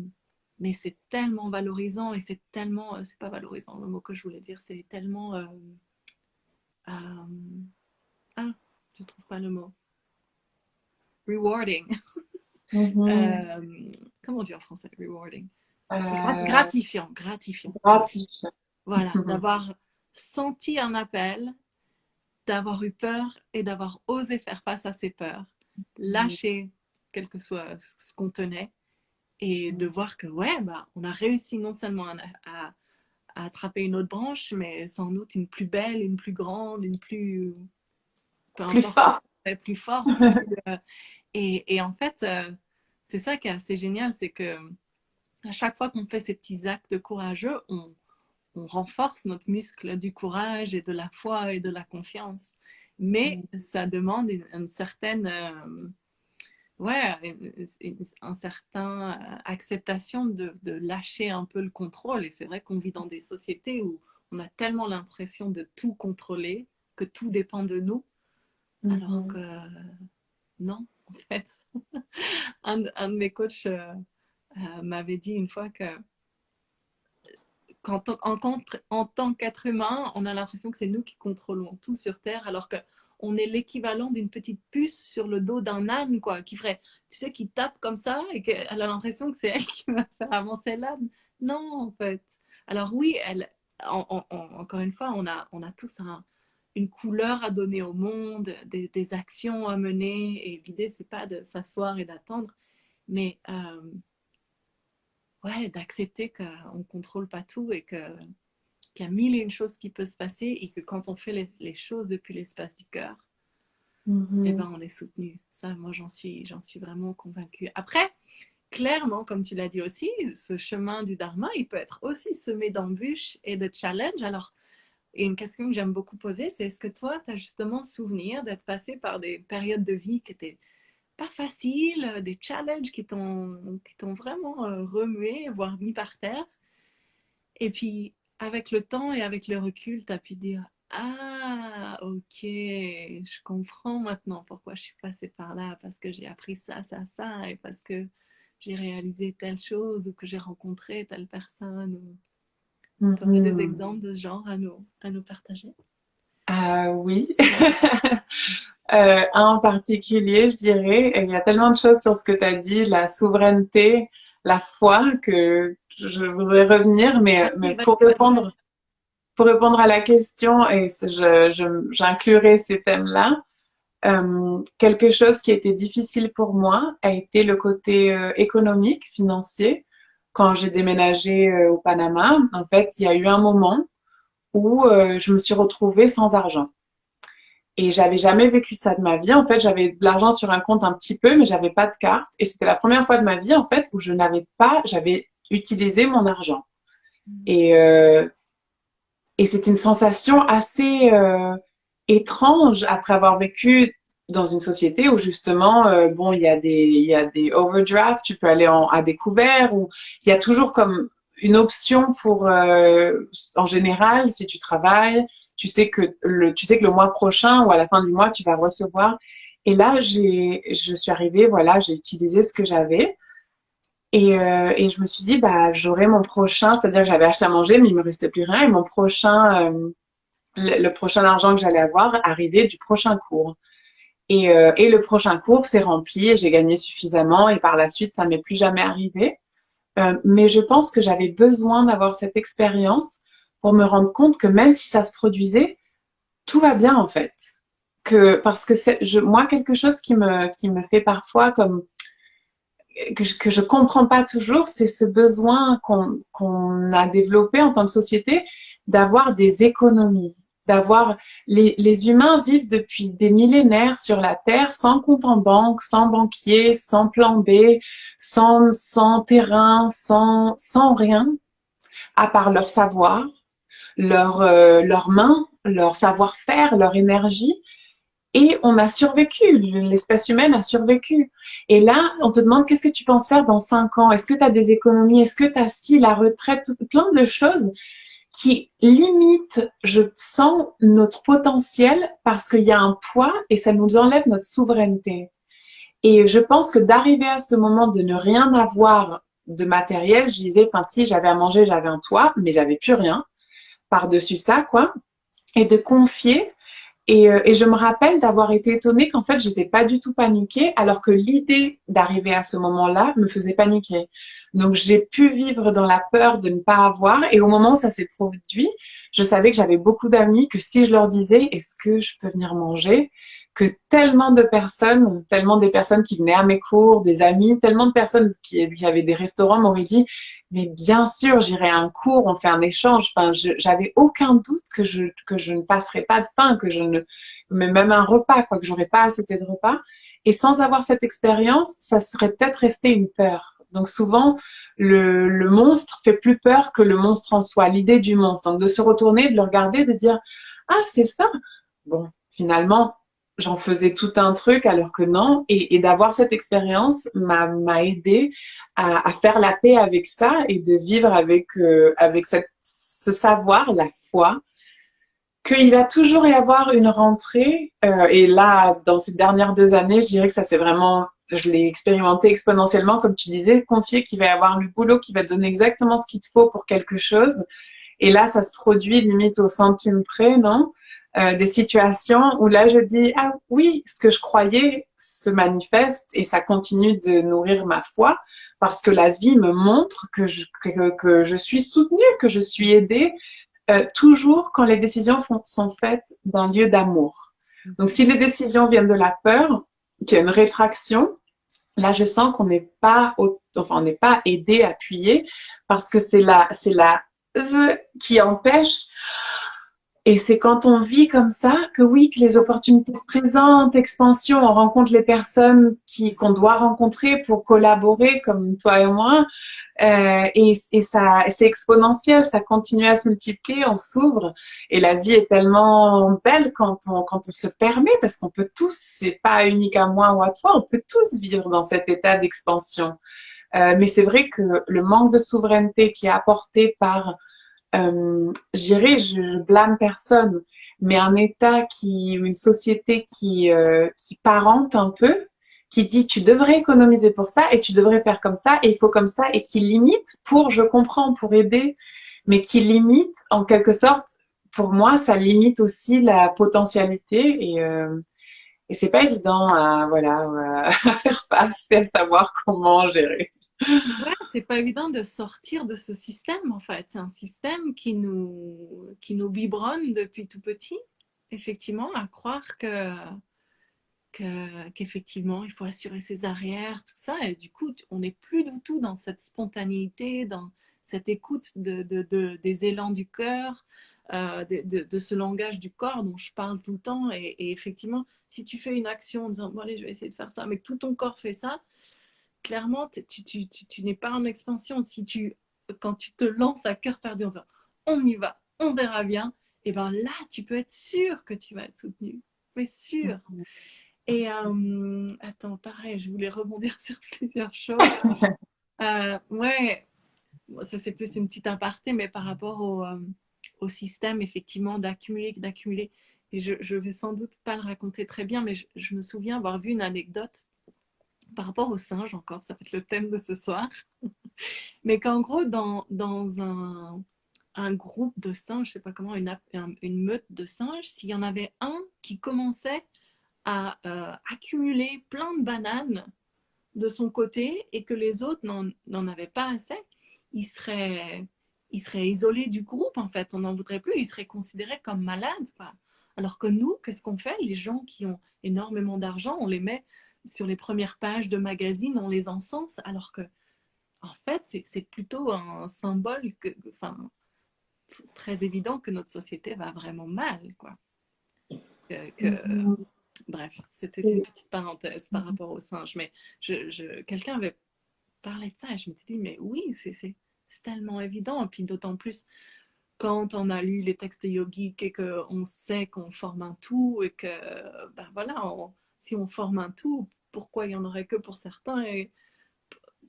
mais c'est tellement valorisant et c'est tellement, c'est pas valorisant, le mot que je voulais dire, c'est tellement, euh, ah, je trouve pas le mot, rewarding. Mhm. Euh, comment on dit en français, rewarding? Euh, Gratifiant, gratifiant, voilà. Gratifiant. Voilà, d'avoir senti un appel, d'avoir eu peur et d'avoir osé faire face à ses peurs, lâcher quel que soit ce qu'on tenait et de voir que ouais, bah, on a réussi non seulement à attraper une autre branche, mais sans doute une plus belle, une plus grande, une plus, peu Plus importe, fort. plus forte. Et en fait, c'est ça qui est assez génial, c'est que à chaque fois qu'on fait ces petits actes courageux, on renforce notre muscle du courage et de la foi et de la confiance. Mais ça demande une certaine, ouais, un certain acceptation de lâcher un peu le contrôle. Et c'est vrai qu'on vit dans des sociétés où on a tellement l'impression de tout contrôler, que tout dépend de nous, alors Mhm. que non, en fait. Un de mes coachs m'avait dit une fois que en tant qu'être humain, on a l'impression que c'est nous qui contrôlons tout sur Terre, alors que on est l'équivalent d'une petite puce sur le dos d'un âne, quoi, qui ferait, tu sais, qui tape comme ça et qu'elle a l'impression que c'est elle qui va faire avancer l'âne. Non, en fait. Alors oui, encore une fois, on a tous une couleur à donner au monde, des actions à mener. Et l'idée, c'est pas de s'asseoir et d'attendre, mais ouais, d'accepter qu'on ne contrôle pas tout et qu'il y a mille et une choses qui peuvent se passer et que quand on fait les choses depuis l'espace du cœur, eh Mhm. ben, on est soutenu. Ça, moi, j'en suis vraiment convaincue. Après, clairement, comme tu l'as dit aussi, ce chemin du Dharma, il peut être aussi semé d'embûches et de challenges. Alors, et une question que j'aime beaucoup poser, c'est est-ce que toi, tu as justement souvenir d'être passé par des périodes de vie qui étaient pas faciles, des challenges qui t'ont vraiment remué, voire mis par terre. Et puis, avec le temps et avec le recul, tu as pu dire, ah, ok, je comprends maintenant pourquoi je suis passée par là, parce que j'ai appris ça, ça, ça, et parce que j'ai réalisé telle chose ou que j'ai rencontré telle personne. Tu aurais des Mhm. exemples de ce genre à nous partager? Oui. Un en particulier, je dirais, il y a tellement de choses sur ce que tu as dit, la souveraineté, la foi, que je voudrais revenir, mais Vas-y, vas-y, vas-y, vas-y. pour répondre à la question, et j'inclurai ces thèmes-là, quelque chose qui a été difficile pour moi a été le côté économique, financier. Quand j'ai déménagé au Panama, en fait, il y a eu un moment où je me suis retrouvée sans argent. Et j'avais jamais vécu ça de ma vie. En fait, j'avais de l'argent sur un compte un petit peu, mais j'avais pas de carte. Et c'était la première fois de ma vie, en fait, où j'avais utilisé mon argent. Et, euh, et c'était une sensation assez étrange après avoir vécu dans une société où justement, bon, il y a des overdrafts, tu peux aller à découvert, ou il y a toujours comme une option pour, en général, si tu travailles, tu sais que le mois prochain ou à la fin du mois, tu vas recevoir. Et là, je suis arrivée, voilà, j'ai utilisé ce que j'avais. Et je me suis dit, bah, j'aurai mon prochain, c'est-à-dire que j'avais acheté à manger, mais il me restait plus rien. Et mon prochain, le prochain argent que j'allais avoir arrivait du prochain cours. Et le prochain cours s'est rempli et j'ai gagné suffisamment. Et par la suite, ça m'est plus jamais arrivé. Mais je pense que j'avais besoin d'avoir cette expérience pour me rendre compte que même si ça se produisait, tout va bien en fait. Parce que moi, quelque chose qui me fait parfois comme que je comprends pas toujours, c'est ce besoin qu'on a développé en tant que société d'avoir des économies, d'avoir les humains vivent depuis des millénaires sur la Terre sans compte en banque, sans banquier, sans plan B, sans terrain, sans rien, à part leur savoir, leurs mains, leur savoir-faire, leur énergie. Et on a survécu, l'espèce humaine a survécu. Et là, on te demande qu'est-ce que tu penses faire dans 5 ans? Est-ce que tu as des économies? Est-ce que tu as si la retraite? Plein de choses qui limitent, je sens, notre potentiel parce qu'il y a un poids et ça nous enlève notre souveraineté. Et je pense que d'arriver à ce moment de ne rien avoir de matériel, je disais, enfin si j'avais à manger, j'avais un toit, mais j'avais plus rien par-dessus ça, quoi. Et de confier et je me rappelle d'avoir été étonnée qu'en fait, j'étais pas du tout paniquée, alors que l'idée d'arriver à ce moment-là me faisait paniquer. Donc, j'ai pu vivre dans la peur de ne pas avoir. Et au moment où ça s'est produit, je savais que j'avais beaucoup d'amis, que si je leur disais, est-ce que je peux venir manger? Que tellement de personnes, tellement des personnes qui venaient à mes cours, des amis, tellement de personnes qui avaient des restaurants m'auraient dit, mais bien sûr, j'irai à un cours, on fait un échange. Enfin, j'avais aucun doute que je ne passerais pas de faim, que je ne, mais même un repas, quoi, que j'aurais pas à sauter de repas. Et sans avoir cette expérience, ça serait peut-être resté une peur. Donc souvent, le monstre fait plus peur que le monstre en soi, l'idée du monstre. Donc de se retourner, de le regarder, de dire, ah, c'est ça. Bon, finalement, j'en faisais tout un truc alors que non. Et d'avoir cette expérience m'a aidé à faire la paix avec ça et de vivre avec ce savoir, la foi, qu'il va toujours y avoir une rentrée. Et là, dans ces dernières 2 années, je dirais que ça c'est vraiment, je l'ai expérimenté exponentiellement, comme tu disais, confier qu'il va y avoir le boulot qui va te donner exactement ce qu'il te faut pour quelque chose. Et là, ça se produit limite au centime près, non? Des situations où là, je dis, ah oui, ce que je croyais se manifeste et ça continue de nourrir ma foi parce que la vie me montre que je suis soutenue, que je suis aidée, toujours quand les décisions sont faites d'un lieu d'amour. Donc, si les décisions viennent de la peur, qu'il y a une rétraction, là, je sens qu'on n'est pas, enfin, on n'est pas aidé, appuyé, parce que c'est la qui empêche. Et c'est quand on vit comme ça que oui, que les opportunités se présentent, expansion, on rencontre les personnes qu'on doit rencontrer pour collaborer, comme toi et moi. Et ça, c'est exponentiel, ça continue à se multiplier, on s'ouvre. Et la vie est tellement belle quand on se permet, parce qu'on peut tous, c'est pas unique à moi ou à toi, on peut tous vivre dans cet état d'expansion. Mais c'est vrai que le manque de souveraineté qui est apporté par je blâme personne, mais un État une société qui parente un peu, qui dit tu devrais économiser pour ça et tu devrais faire comme ça et il faut comme ça et qui limite je comprends, pour aider, mais qui limite en quelque sorte, pour moi, ça limite aussi la potentialité et c'est pas évident à faire face et à savoir comment gérer. Ouais, c'est pas évident de sortir de ce système en fait. C'est un système qui nous biberonne depuis tout petit, effectivement, à croire qu'effectivement il faut assurer ses arrières, tout ça. Et du coup, on n'est plus du tout dans cette spontanéité, dans cette écoute des élans du cœur, de ce langage du corps dont je parle tout le temps. Et effectivement, si tu fais une action en disant, bon allez, je vais essayer de faire ça, mais que tout ton corps fait ça, clairement, tu n'es pas en expansion. Quand tu te lances à cœur perdu en disant on y va, on verra bien, et ben là, tu peux être sûr que tu vas être soutenu. Mais sûr. Et attends, pareil, je voulais rebondir sur plusieurs choses. Ouais, bon, ça c'est plus une petite aparté, mais par rapport au système, effectivement, d'accumuler. Et je vais sans doute pas le raconter très bien, mais je me souviens avoir vu une anecdote par rapport aux singes encore, ça va être le thème de ce soir, mais qu'en gros, dans un groupe de singes, je sais pas comment, une meute de singes, s'il y en avait un qui commençait à accumuler plein de bananes de son côté et que les autres n'en avaient pas assez, il serait isolé du groupe en fait, on n'en voudrait plus, il serait considéré comme malade, quoi. Alors que nous, qu'est-ce qu'on fait? Les gens qui ont énormément d'argent, on les met sur les premières pages de magazines, on les encense, alors que en fait, c'est plutôt un symbole très évident que notre société va vraiment mal, quoi. Bref, c'était une petite parenthèse par rapport aux singes, mais quelqu'un avait parlé de ça et je me suis dit, mais oui, c'est tellement évident, et puis d'autant plus quand on a lu les textes yogiques et qu'on sait qu'on forme un tout et que, ben voilà, si on forme un tout, pourquoi il n'y en aurait que pour certains et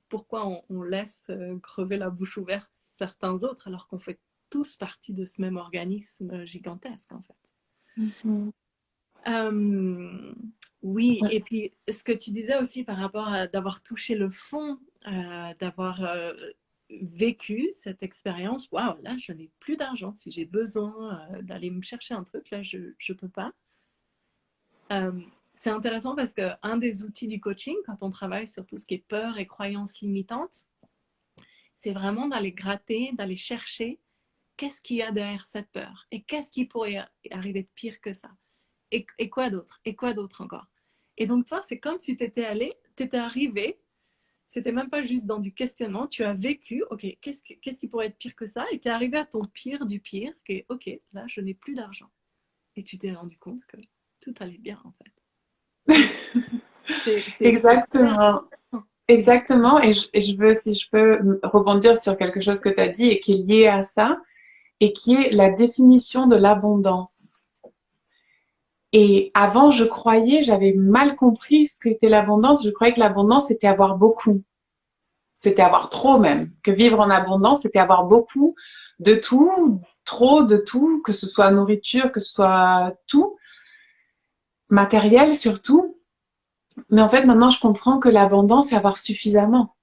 pourquoi on laisse crever la bouche ouverte certains autres alors qu'on fait tous partie de ce même organisme gigantesque en fait. Oui, et puis ce que tu disais aussi par rapport à d'avoir touché le fond, d'avoir vécu cette expérience, waouh, là je n'ai plus d'argent. Si j'ai besoin d'aller me chercher un truc, là je ne peux pas. C'est intéressant parce qu'un des outils du coaching, quand on travaille sur tout ce qui est peur et croyances limitantes, c'est vraiment d'aller gratter, d'aller chercher qu'est-ce qu'il y a derrière cette peur et qu'est-ce qui pourrait arriver de pire que ça. Et quoi d'autre? Et quoi d'autre encore? Et donc, toi, c'est comme si tu étais arrivé, c'était même pas juste dans du questionnement, tu as vécu, ok, qu'est-ce qui pourrait être pire que ça? Et tu es arrivé à ton pire du pire, qui est, ok, là, je n'ai plus d'argent. Et tu t'es rendu compte que tout allait bien, en fait. Exactement. Exactement. Et je veux, si je peux rebondir sur quelque chose que tu as dit et qui est lié à ça, et qui est la définition de l'abondance. Et avant, j'avais mal compris ce qu'était l'abondance. Je croyais que l'abondance, c'était avoir beaucoup. C'était avoir trop même. Que vivre en abondance, c'était avoir beaucoup de tout, trop de tout, que ce soit nourriture, que ce soit tout, matériel surtout. Mais en fait, maintenant, je comprends que l'abondance, c'est avoir suffisamment.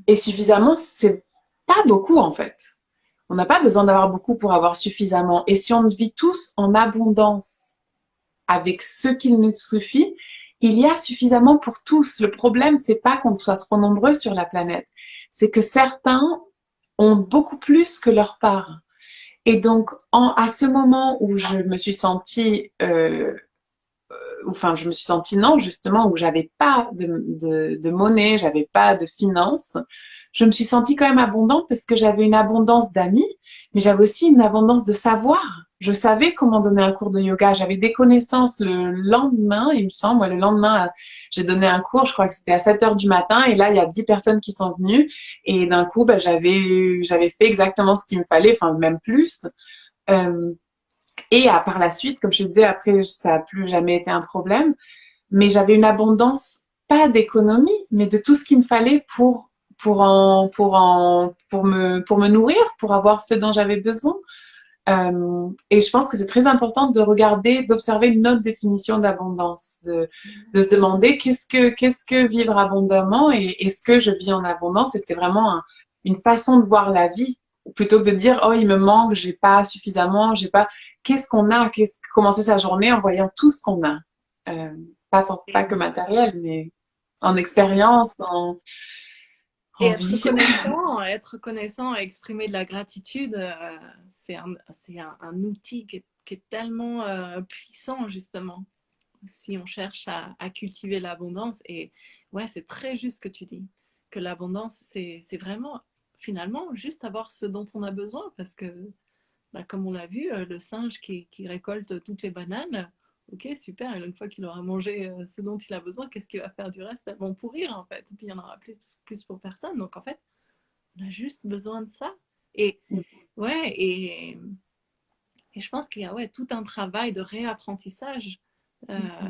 Et suffisamment, c'est pas beaucoup en fait. On n'a pas besoin d'avoir beaucoup pour avoir suffisamment. Et si on vit tous en abondance avec ce qu'il nous suffit, il y a suffisamment pour tous. Le problème, c'est pas qu'on soit trop nombreux sur la planète. C'est que certains ont beaucoup plus que leur part. Et donc, à ce moment où je me suis sentie, enfin, je me suis sentie non, justement, où j'avais pas de monnaie, j'avais pas de finances, je me suis sentie quand même abondante parce que j'avais une abondance d'amis, mais j'avais aussi une abondance de savoir. Je savais comment donner un cours de yoga. J'avais des connaissances le lendemain, il me semble. Ouais, le lendemain, j'ai donné un cours, je crois que c'était à 7 heures du matin, et là, il y a 10 personnes qui sont venues, et d'un coup, ben, j'avais fait exactement ce qu'il me fallait, enfin, même plus. Euh, par la suite, comme je te disais, après, ça a plus jamais été un problème. Mais j'avais une abondance, pas d'économie, mais de tout ce qu'il me fallait pour me nourrir, pour avoir ce dont j'avais besoin. Et je pense que c'est très important de regarder, d'observer une autre définition d'abondance, de se demander qu'est-ce que vivre abondamment et est-ce que je vis en abondance? Et c'est vraiment une façon de voir la vie plutôt que de dire oh il me manque, j'ai pas suffisamment, j'ai pas. Qu'est-ce qu'on a? Commencer sa journée en voyant tout ce qu'on a, euh, pas que matériel, mais en expérience, Et en vie. être reconnaissant et exprimer de la gratitude, un outil qui est tellement puissant, justement, si on cherche à cultiver l'abondance. Et ouais, c'est très juste ce que tu dis, que l'abondance, c'est vraiment, finalement, juste avoir ce dont on a besoin, parce que, bah, comme on l'a vu, le singe qui récolte toutes les bananes, ok, super, et une fois qu'il aura mangé ce dont il a besoin, qu'est-ce qu'il va faire du reste? Elles vont pourrir, en fait, et puis il n'y en aura plus pour personne. Donc, en fait, on a juste besoin de ça. Et ouais, et je pense qu'il y a ouais, tout un travail de réapprentissage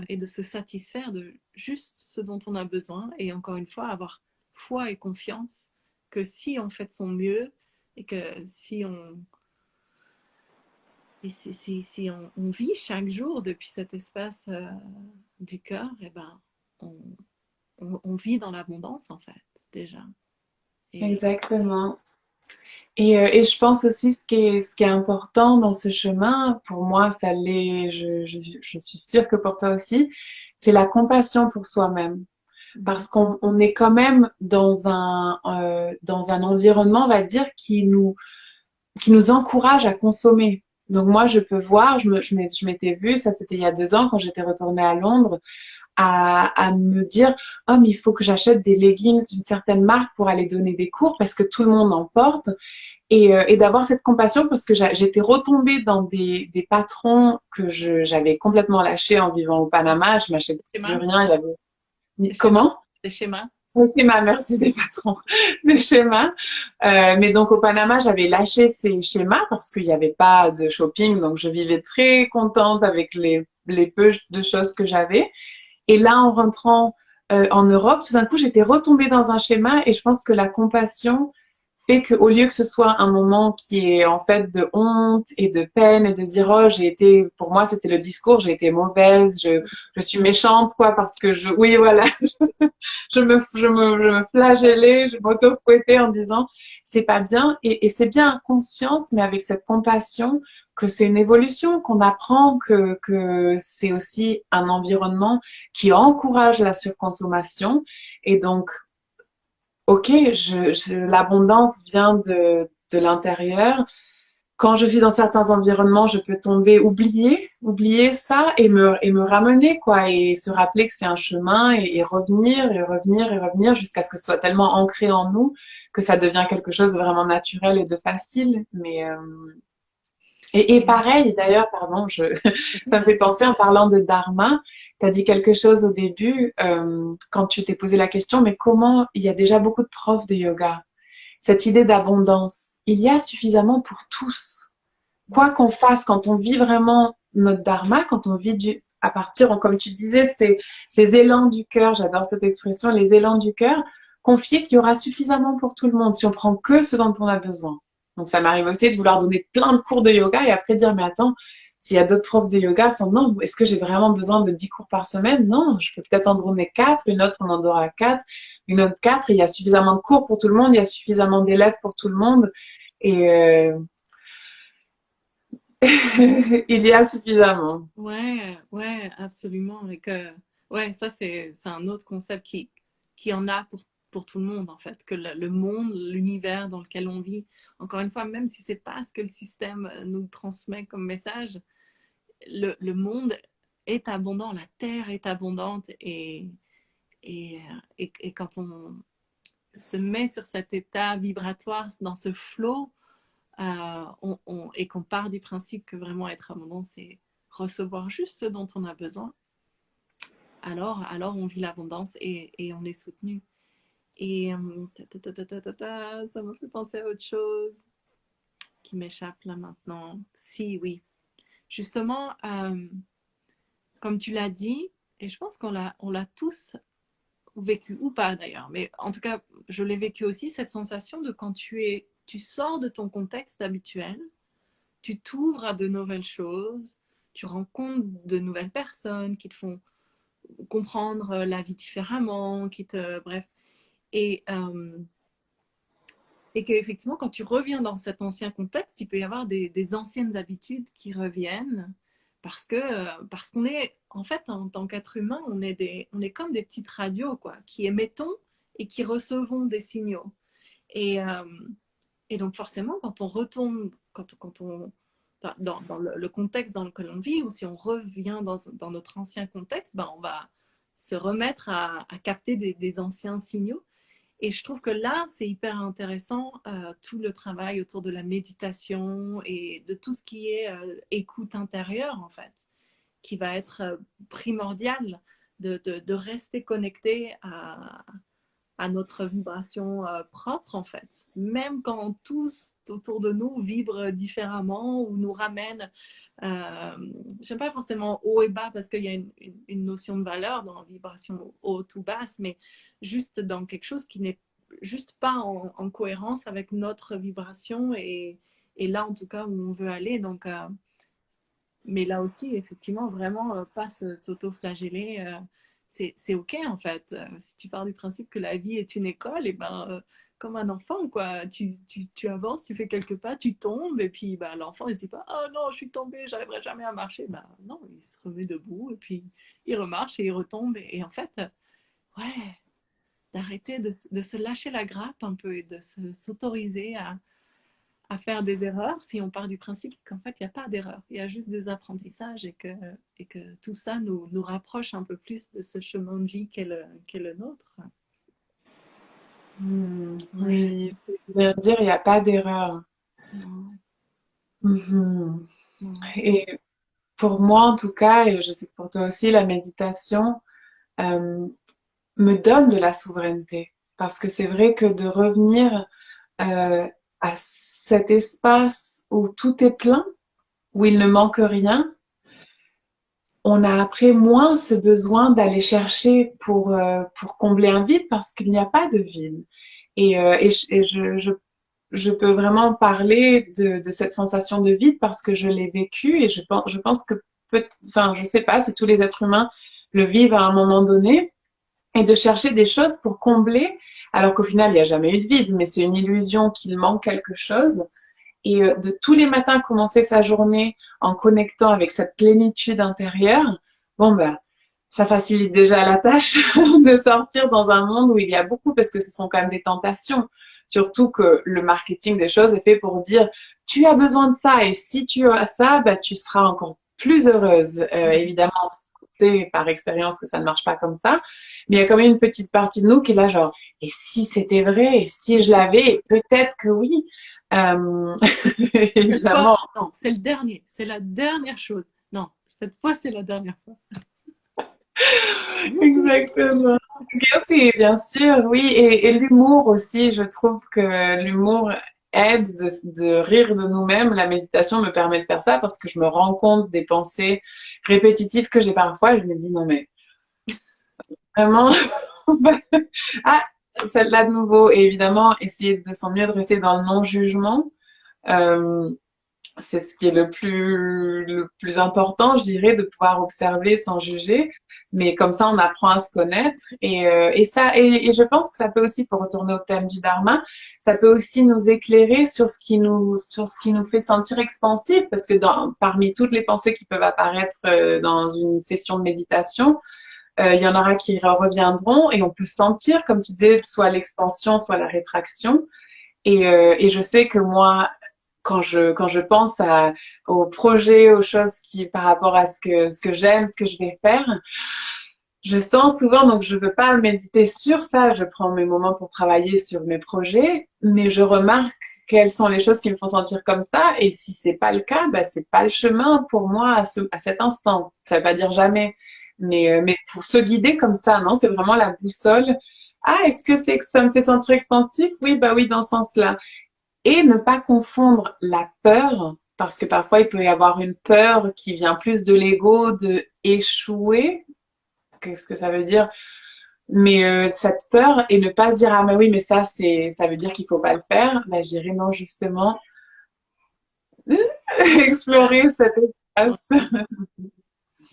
et de se satisfaire de juste ce dont on a besoin. Et encore une fois, avoir foi et confiance que si on fait de son mieux et que si on vit chaque jour depuis cet espace du cœur, et ben, on, on vit dans l'abondance en fait, déjà. Et Exactement. Et je pense aussi ce qui est important dans ce chemin, pour moi, ça l'est, je suis sûre que pour toi aussi, c'est la compassion pour soi-même. Parce on est quand même dans un environnement, on va dire, qui nous encourage à consommer. Donc moi, je peux voir, je m'étais vue, ça c'était il y a 2 ans quand j'étais retournée à Londres, à me dire, oh, mais il faut que j'achète des leggings d'une certaine marque pour aller donner des cours parce que tout le monde en porte et d'avoir cette compassion parce que j'étais retombée dans des patrons que j'avais complètement lâchés en vivant au Panama. Je m'achetais plus schémas, rien. Il y avait... les schémas, Comment? les schémas. Les schémas, merci des patrons, des schémas. Mais donc au Panama, j'avais lâché ces schémas parce qu'il n'y avait pas de shopping, donc je vivais très contente avec les peu de choses que j'avais. Et là, en rentrant en Europe, tout d'un coup, j'étais retombée dans un schéma et je pense que la compassion fait qu'au lieu que ce soit un moment qui est en fait de honte et de peine et de dire oh j'ai été pour moi c'était le discours j'ai été mauvaise je suis méchante quoi parce que je oui voilà je me flagellais je m'auto-fouettais en disant c'est pas bien et c'est bien en conscience mais avec cette compassion que c'est une évolution qu'on apprend que c'est aussi un environnement qui encourage la surconsommation et donc ok, l'abondance vient de l'intérieur. Quand je vis dans certains environnements, je peux tomber, oublier ça et me ramener, quoi, et se rappeler que c'est un chemin et revenir et revenir et revenir jusqu'à ce que ce soit tellement ancré en nous que ça devient quelque chose de vraiment naturel et de facile. Et pareil, d'ailleurs, pardon, ça me fait penser en parlant de dharma. Tu as dit quelque chose au début quand tu t'es posé la question, mais comment il y a déjà beaucoup de profs de yoga? Cette idée d'abondance, il y a suffisamment pour tous. Quoi qu'on fasse, quand on vit vraiment notre dharma, quand on vit à partir, comme tu disais, ces élans du cœur, j'adore cette expression, les élans du cœur, confier qu'il y aura suffisamment pour tout le monde si on prend que ce dont on a besoin. Donc ça m'arrive aussi de vouloir donner plein de cours de yoga et après dire, mais attends, s'il y a d'autres profs de yoga, enfin non, est-ce que j'ai vraiment besoin de 10 cours par semaine? Non, je peux peut-être en donner 4, une autre on en aura 4, une autre 4, et il y a suffisamment de cours pour tout le monde, il y a suffisamment d'élèves pour tout le monde, et il y a suffisamment. Ouais, ouais, absolument. Ouais, ça, c'est un autre concept qui en a pour pour tout le monde, en fait, que le monde, l'univers dans lequel on vit, encore une fois, même si c'est pas ce que le système nous transmet comme message, le monde est abondant, la terre est abondante et, et quand on se met sur cet état vibratoire, dans ce flow, et qu'on part du principe que vraiment être abondant, c'est recevoir juste ce dont on a besoin, alors on vit l'abondance et on est soutenu. Et ça me fait penser à autre chose qui m'échappe là maintenant. Si, oui. Justement, comme tu l'as dit, et je pense qu'on l'a tous vécu, ou pas d'ailleurs, mais en tout cas, je l'ai vécu aussi, cette sensation de quand tu sors de ton contexte habituel, tu t'ouvres à de nouvelles choses, tu rencontres de nouvelles personnes qui te font comprendre la vie différemment, bref. Et, et qu'effectivement, quand tu reviens dans cet ancien contexte, il peut y avoir des anciennes habitudes qui reviennent parce qu'on est, en fait, en tant qu'être humain, on est comme des petites radios, quoi, qui émettons et qui recevons des signaux. Et, euh, et donc, forcément, quand on retombe, quand on, dans le contexte dans lequel on vit, ou si on revient dans notre ancien contexte, ben, on va se remettre à capter des anciens signaux. Et je trouve que là, c'est hyper intéressant, tout le travail autour de la méditation et de tout ce qui est écoute intérieure, en fait, qui va être primordial de rester connecté à notre vibration propre, en fait. Même quand tous autour de nous vibrent différemment ou nous ramènent, j'aime pas forcément haut et bas parce qu'il y a une notion de valeur dans la vibration haute ou basse, mais juste dans quelque chose qui n'est juste pas en cohérence avec notre vibration et là, en tout cas, où on veut aller. Donc, mais là aussi, effectivement, vraiment, pas s'auto-flageller. C'est OK, en fait. Si tu pars du principe que la vie est une école, et ben, comme un enfant, quoi. Tu avances, tu fais quelques pas, tu tombes, et puis ben, l'enfant, il se dit pas, oh non, je suis tombé, j'arriverai jamais à marcher. Ben, non, il se remet debout, et puis il remarche et il retombe. Et en fait, ouais, d'arrêter de se lâcher la grappe un peu et de s'autoriser à faire des erreurs si on part du principe qu'en fait, il n'y a pas d'erreur. Il y a juste des apprentissages et que tout ça nous rapproche un peu plus de ce chemin de vie qu'est le nôtre. Ouais. Oui, c'est bien dire, il n'y a pas d'erreur. Non, Mhm. non. Et pour moi, en tout cas, et je sais que pour toi aussi, la méditation euh, me donne de la souveraineté. Parce que c'est vrai que de revenir euh, à cet espace où tout est plein, où il ne manque rien, on a après moins ce besoin d'aller chercher pour combler un vide parce qu'il n'y a pas de vide. Je peux vraiment parler de cette sensation de vide parce que je l'ai vécu et je pense que enfin, je sais pas si tous les êtres humains le vivent à un moment donné et de chercher des choses pour combler alors qu'au final, il n'y a jamais eu de vide, mais c'est une illusion qu'il manque quelque chose. Et de tous les matins commencer sa journée en connectant avec cette plénitude intérieure, bon ben, ça facilite déjà la tâche de sortir dans un monde où il y a beaucoup, parce que ce sont quand même des tentations. Surtout que le marketing des choses est fait pour dire tu as besoin de ça et si tu as ça, ben, tu seras encore plus heureuse. Évidemment, c'est par expérience que ça ne marche pas comme ça, mais il y a quand même une petite partie de nous qui est là genre et si c'était vrai et si je l'avais, peut-être que oui. Euh, Cette fois, évidemment. non, c'est le dernier. C'est la dernière chose. Non, cette fois, c'est la dernière fois. Guilty. Exactement. Guilty, bien sûr, oui. Et l'humour aussi, je trouve que l'humour aide de rire de nous-mêmes. La méditation me permet de faire ça parce que je me rends compte des pensées répétitives que j'ai parfois et je me dis non mais vraiment, ah, celle-là de nouveau. Et évidemment, essayer de son mieux de rester dans le non-jugement. Euh, c'est ce qui est le plus important, je dirais, de pouvoir observer sans juger. Mais comme ça, on apprend à se connaître. Et je pense que ça peut aussi, pour retourner au thème du dharma, ça peut aussi nous éclairer sur ce qui nous fait sentir expansif. Parce que parmi toutes les pensées qui peuvent apparaître dans une session de méditation, Il y en aura qui reviendront et on peut sentir, comme tu disais, soit l'expansion, soit la rétraction. Et je sais que moi, quand je pense aux projets, aux choses qui, par rapport à ce que j'aime, ce que je vais faire, je sens souvent, donc je veux pas méditer sur ça, je prends mes moments pour travailler sur mes projets, mais je remarque quelles sont les choses qui me font sentir comme ça, et si c'est pas le cas, bah c'est pas le chemin pour moi à cet instant. Ça veut pas dire jamais, mais pour se guider comme ça, non, c'est vraiment la boussole. Ah, est-ce que c'est que ça me fait sentir expansif? Oui, bah oui, dans ce sens-là. Et ne pas confondre la peur, parce que parfois il peut y avoir une peur qui vient plus de l'ego, de échouer. Qu'est-ce que ça veut dire? Mais cette peur et ne pas se dire ah mais oui mais ça veut dire qu'il faut pas le faire. Bah je dirais non justement explorer cet espace.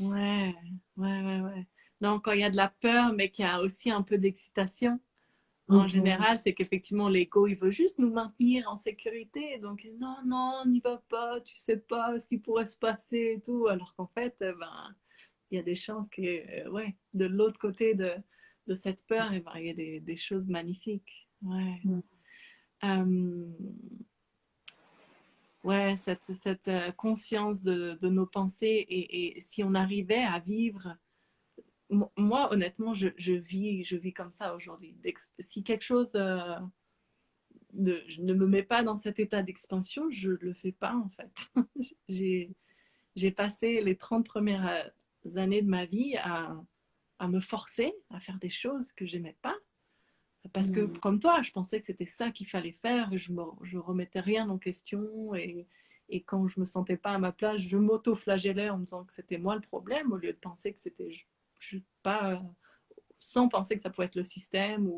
Ouais, ouais. Donc, quand il y a de la peur, mais qu'il y a aussi un peu d'excitation, en Mhm. général, c'est qu'effectivement, l'ego, il veut juste nous maintenir en sécurité. Donc, non, non, n'y va pas, tu sais pas ce qui pourrait se passer et tout. Alors qu'en fait, ben, il y a des chances que, ouais, de l'autre côté de cette peur, eh ben, il y a des choses magnifiques. Ouais. Euh, ouais, cette conscience de nos pensées et si on arrivait à vivre moi, honnêtement, je vis comme ça aujourd'hui. Si quelque chose ne me met pas dans cet état d'expansion, je ne le fais pas en fait. j'ai, j'ai passé les 30 premières années de ma vie à me forcer à faire des choses que j'aimais pas. Parce que, Mhm. comme toi, je pensais que c'était ça qu'il fallait faire et je remettais rien en question. Et quand je me sentais pas à ma place, je m'auto-flagellais en me disant que c'était moi le problème au lieu de penser que c'était pas sans penser que ça pouvait être le système.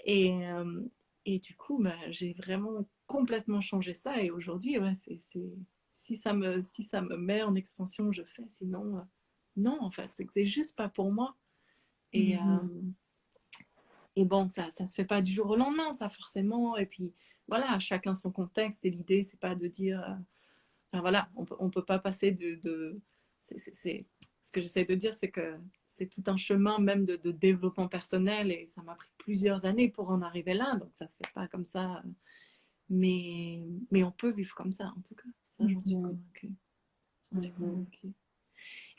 Et, euh, et du coup, bah, j'ai vraiment complètement changé ça. Et aujourd'hui, ouais, si ça me met en expansion, je fais. Sinon, non, en fait, c'est que c'est juste pas pour moi. Et, Mhm. et bon, ça se fait pas du jour au lendemain, ça forcément. Et puis voilà, chacun son contexte. Et l'idée, c'est pas de dire, enfin voilà, on peut pas passer ce que j'essaie de dire, c'est que c'est tout un chemin même de développement personnel et ça m'a pris plusieurs années pour en arriver là, donc ça se fait pas comme ça. Mais on peut vivre comme ça, en tout cas. Ça, j'en suis Mhm. convaincue. J'en suis Mhm. convaincue.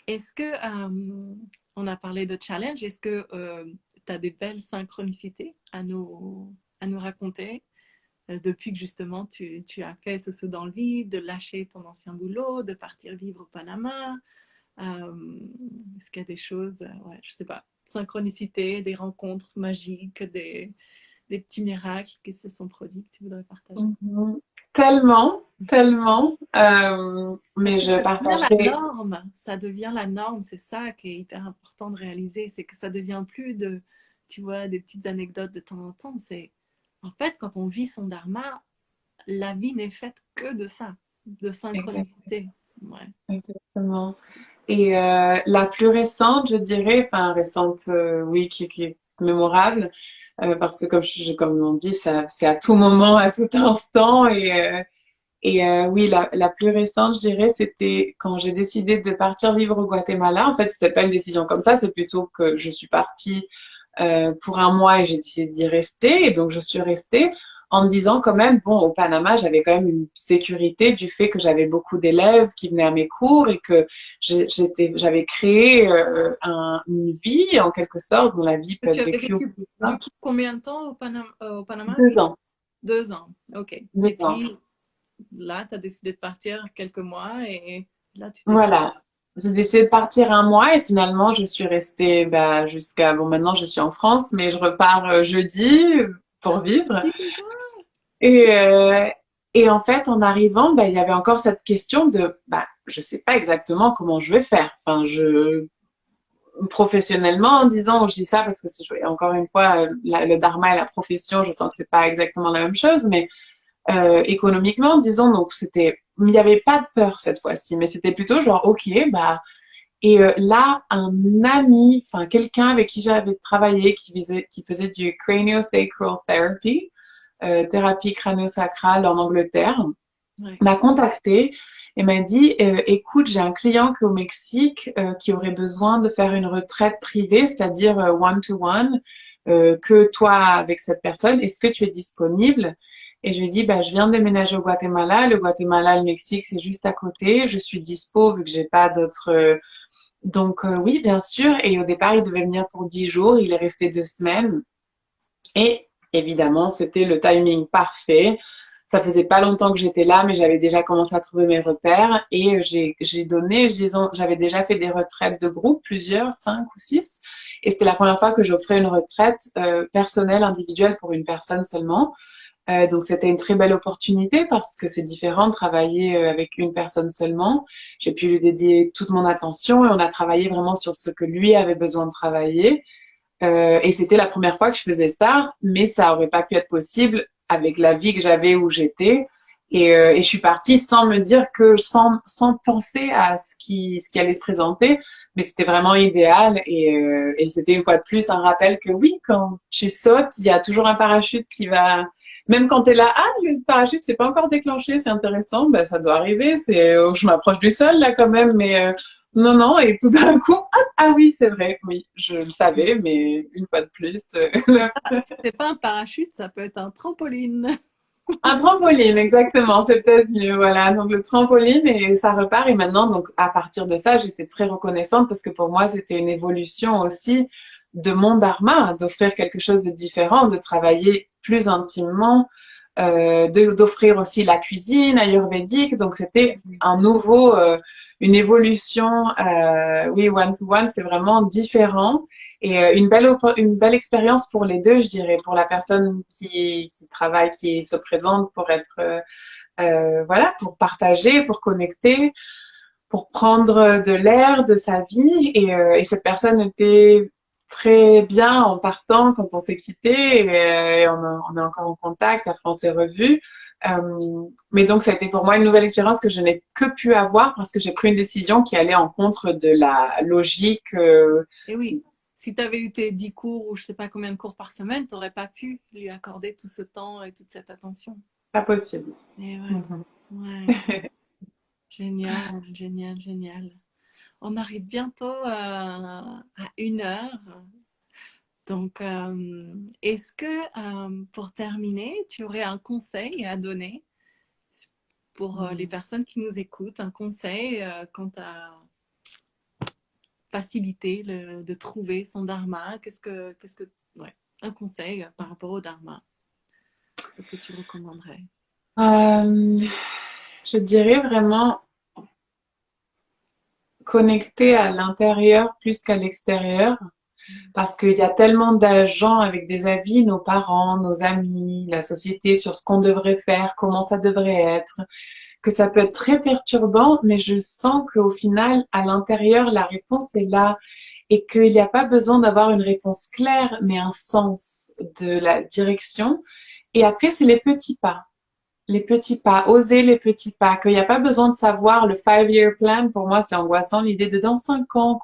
Est-ce que, on a parlé de challenge, est-ce que tu as des belles synchronicités à nous raconter depuis que justement tu as fait ce dans le vide, de lâcher ton ancien boulot, de partir vivre au Panama? Est-ce qu'il y a des choses, ouais, je sais pas, synchronicité, des rencontres magiques, des petits miracles qui se sont produits que tu voudrais partager? Mhm. Tellement, tellement. Parce Mais que je ça devient la partagerai. norme, ça devient la norme, c'est ça qui est hyper important de réaliser, c'est que ça devient plus de, tu vois, des petites anecdotes de temps en temps, c'est en fait quand on vit son dharma, la vie n'est faite que de ça, de synchronicité. Ouais. Exactement. Et la plus récente, je dirais, enfin récente, oui, qui est mémorable, parce que comme on dit, ça, c'est à tout moment, à tout instant. Et oui, la plus récente, je dirais, c'était quand j'ai décidé de partir vivre au Guatemala. En fait, c'était pas une décision comme ça, c'est plutôt que je suis partie pour un mois et j'ai décidé d'y rester. Et donc, je suis restée en me disant quand même, bon, au Panama, j'avais quand même une sécurité du fait que j'avais beaucoup d'élèves qui venaient à mes cours et que j'avais créé une vie, en quelque sorte, dont la vie peut Tu être avais vécue au vécu du Panama. coup combien de temps au Panama? 2 ans. 2 ans, ok. Et 2 ans. puis là, tu as décidé de partir quelques mois et là, tu t'es dit, Voilà. J'ai décidé de partir un mois et finalement, je suis restée bah, jusqu'à... Bon, maintenant, je suis en France, mais je repars jeudi pour vivre. si c'est ça. Et, euh, et en fait, en arrivant, bah, il y avait encore cette question de, bah, je sais pas exactement comment je vais faire. Enfin, professionnellement, en disant, je dis ça parce que encore une fois, le dharma et la profession, je sens que c'est pas exactement la même chose, mais économiquement, disons, donc il n'y avait pas de peur cette fois-ci, mais c'était plutôt genre, ok, bah, et là, un ami, enfin quelqu'un avec qui j'avais travaillé, qui faisait du craniosacral therapy, thérapie crânio-sacrale en Angleterre, Ouais. m'a contactée et m'a dit, écoute, j'ai un client qui est au Mexique qui aurait besoin de faire une retraite privée, c'est-à-dire one-to-one, que toi avec cette personne, est-ce que tu es disponible? Et je lui ai dit, bah, je viens de déménager au Guatemala. Le Guatemala, le Mexique, c'est juste à côté. Je suis dispo vu que j'ai pas d'autres. Donc oui, bien sûr. Et au départ, il devait venir pour 10 jours. Il est resté 2 semaines. Et évidemment, c'était le timing parfait. Ça faisait pas longtemps que j'étais là, mais j'avais déjà commencé à trouver mes repères et j'ai donné, disons, j'avais déjà fait des retraites de groupe, plusieurs, 5 ou 6, et c'était la première fois que j'offrais une retraite personnelle, individuelle pour une personne seulement. Donc c'était une très belle opportunité parce que c'est différent de travailler avec une personne seulement. J'ai pu lui dédier toute mon attention et on a travaillé vraiment sur ce que lui avait besoin de travailler. Et c'était la première fois que je faisais ça, mais ça aurait pas pu être possible avec la vie que j'avais où j'étais. Et je suis partie sans me dire que, sans penser à ce qui allait se présenter, mais c'était vraiment idéal. Et c'était une fois de plus un rappel que oui, quand tu sautes, il y a toujours un parachute qui va, même quand tu es là, ah, le parachute c'est pas encore déclenché, c'est intéressant, ben ça doit arriver. Je m'approche du sol là quand même, mais non, non, et tout d'un coup, ah oui, c'est vrai, oui, je le savais, mais une fois de plus, Ah, c'est pas un parachute, ça peut être un trampoline. un trampoline, exactement, c'est peut-être mieux, voilà. Donc le trampoline et ça repart. Et maintenant, donc à partir de ça, j'étais très reconnaissante parce que pour moi, c'était une évolution aussi de mon dharma, d'offrir quelque chose de différent, de travailler plus intimement, d'offrir aussi la cuisine ayurvédique. Donc c'était un nouveau, une évolution. Oui, one to one, c'est vraiment différent. Et une belle expérience pour les deux, je dirais, pour la personne qui travaille, qui se présente pour être, voilà, pour partager, pour connecter, pour prendre de l'air de sa vie. Et cette personne était très bien en partant quand on s'est quitté et on est encore en contact, après on s'est revus. Mais donc ça a été pour moi une nouvelle expérience que je n'ai que pu avoir parce que j'ai pris une décision qui allait en contre de la logique. Et oui, si tu avais eu tes 10 cours ou je sais pas combien de cours par semaine, tu n'aurais pas pu lui accorder tout ce temps et toute cette attention. Pas possible. Et ouais, Mhm. ouais, génial, génial, génial. On arrive bientôt à 1 heure. Donc, est-ce que pour terminer, tu aurais un conseil à donner pour les personnes qui nous écoutent, un conseil quant à faciliter de trouver son dharma? Ouais, un conseil par rapport au dharma, qu'est-ce que tu recommanderais? Euh, je dirais vraiment connecter à l'intérieur plus qu'à l'extérieur, parce qu'il y a tellement d'agents avec des avis, nos parents, nos amis, la société sur ce qu'on devrait faire, comment ça devrait être, que ça peut être très perturbant, mais je sens qu'au final, à l'intérieur, la réponse est là et qu'il n'y a pas besoin d'avoir une réponse claire, mais un sens de la direction. Et après, c'est les petits pas. Les petits pas, oser les petits pas, qu'il n'y a pas besoin de savoir le 5-year plan. Pour moi, c'est angoissant l'idée de dans 5 ans,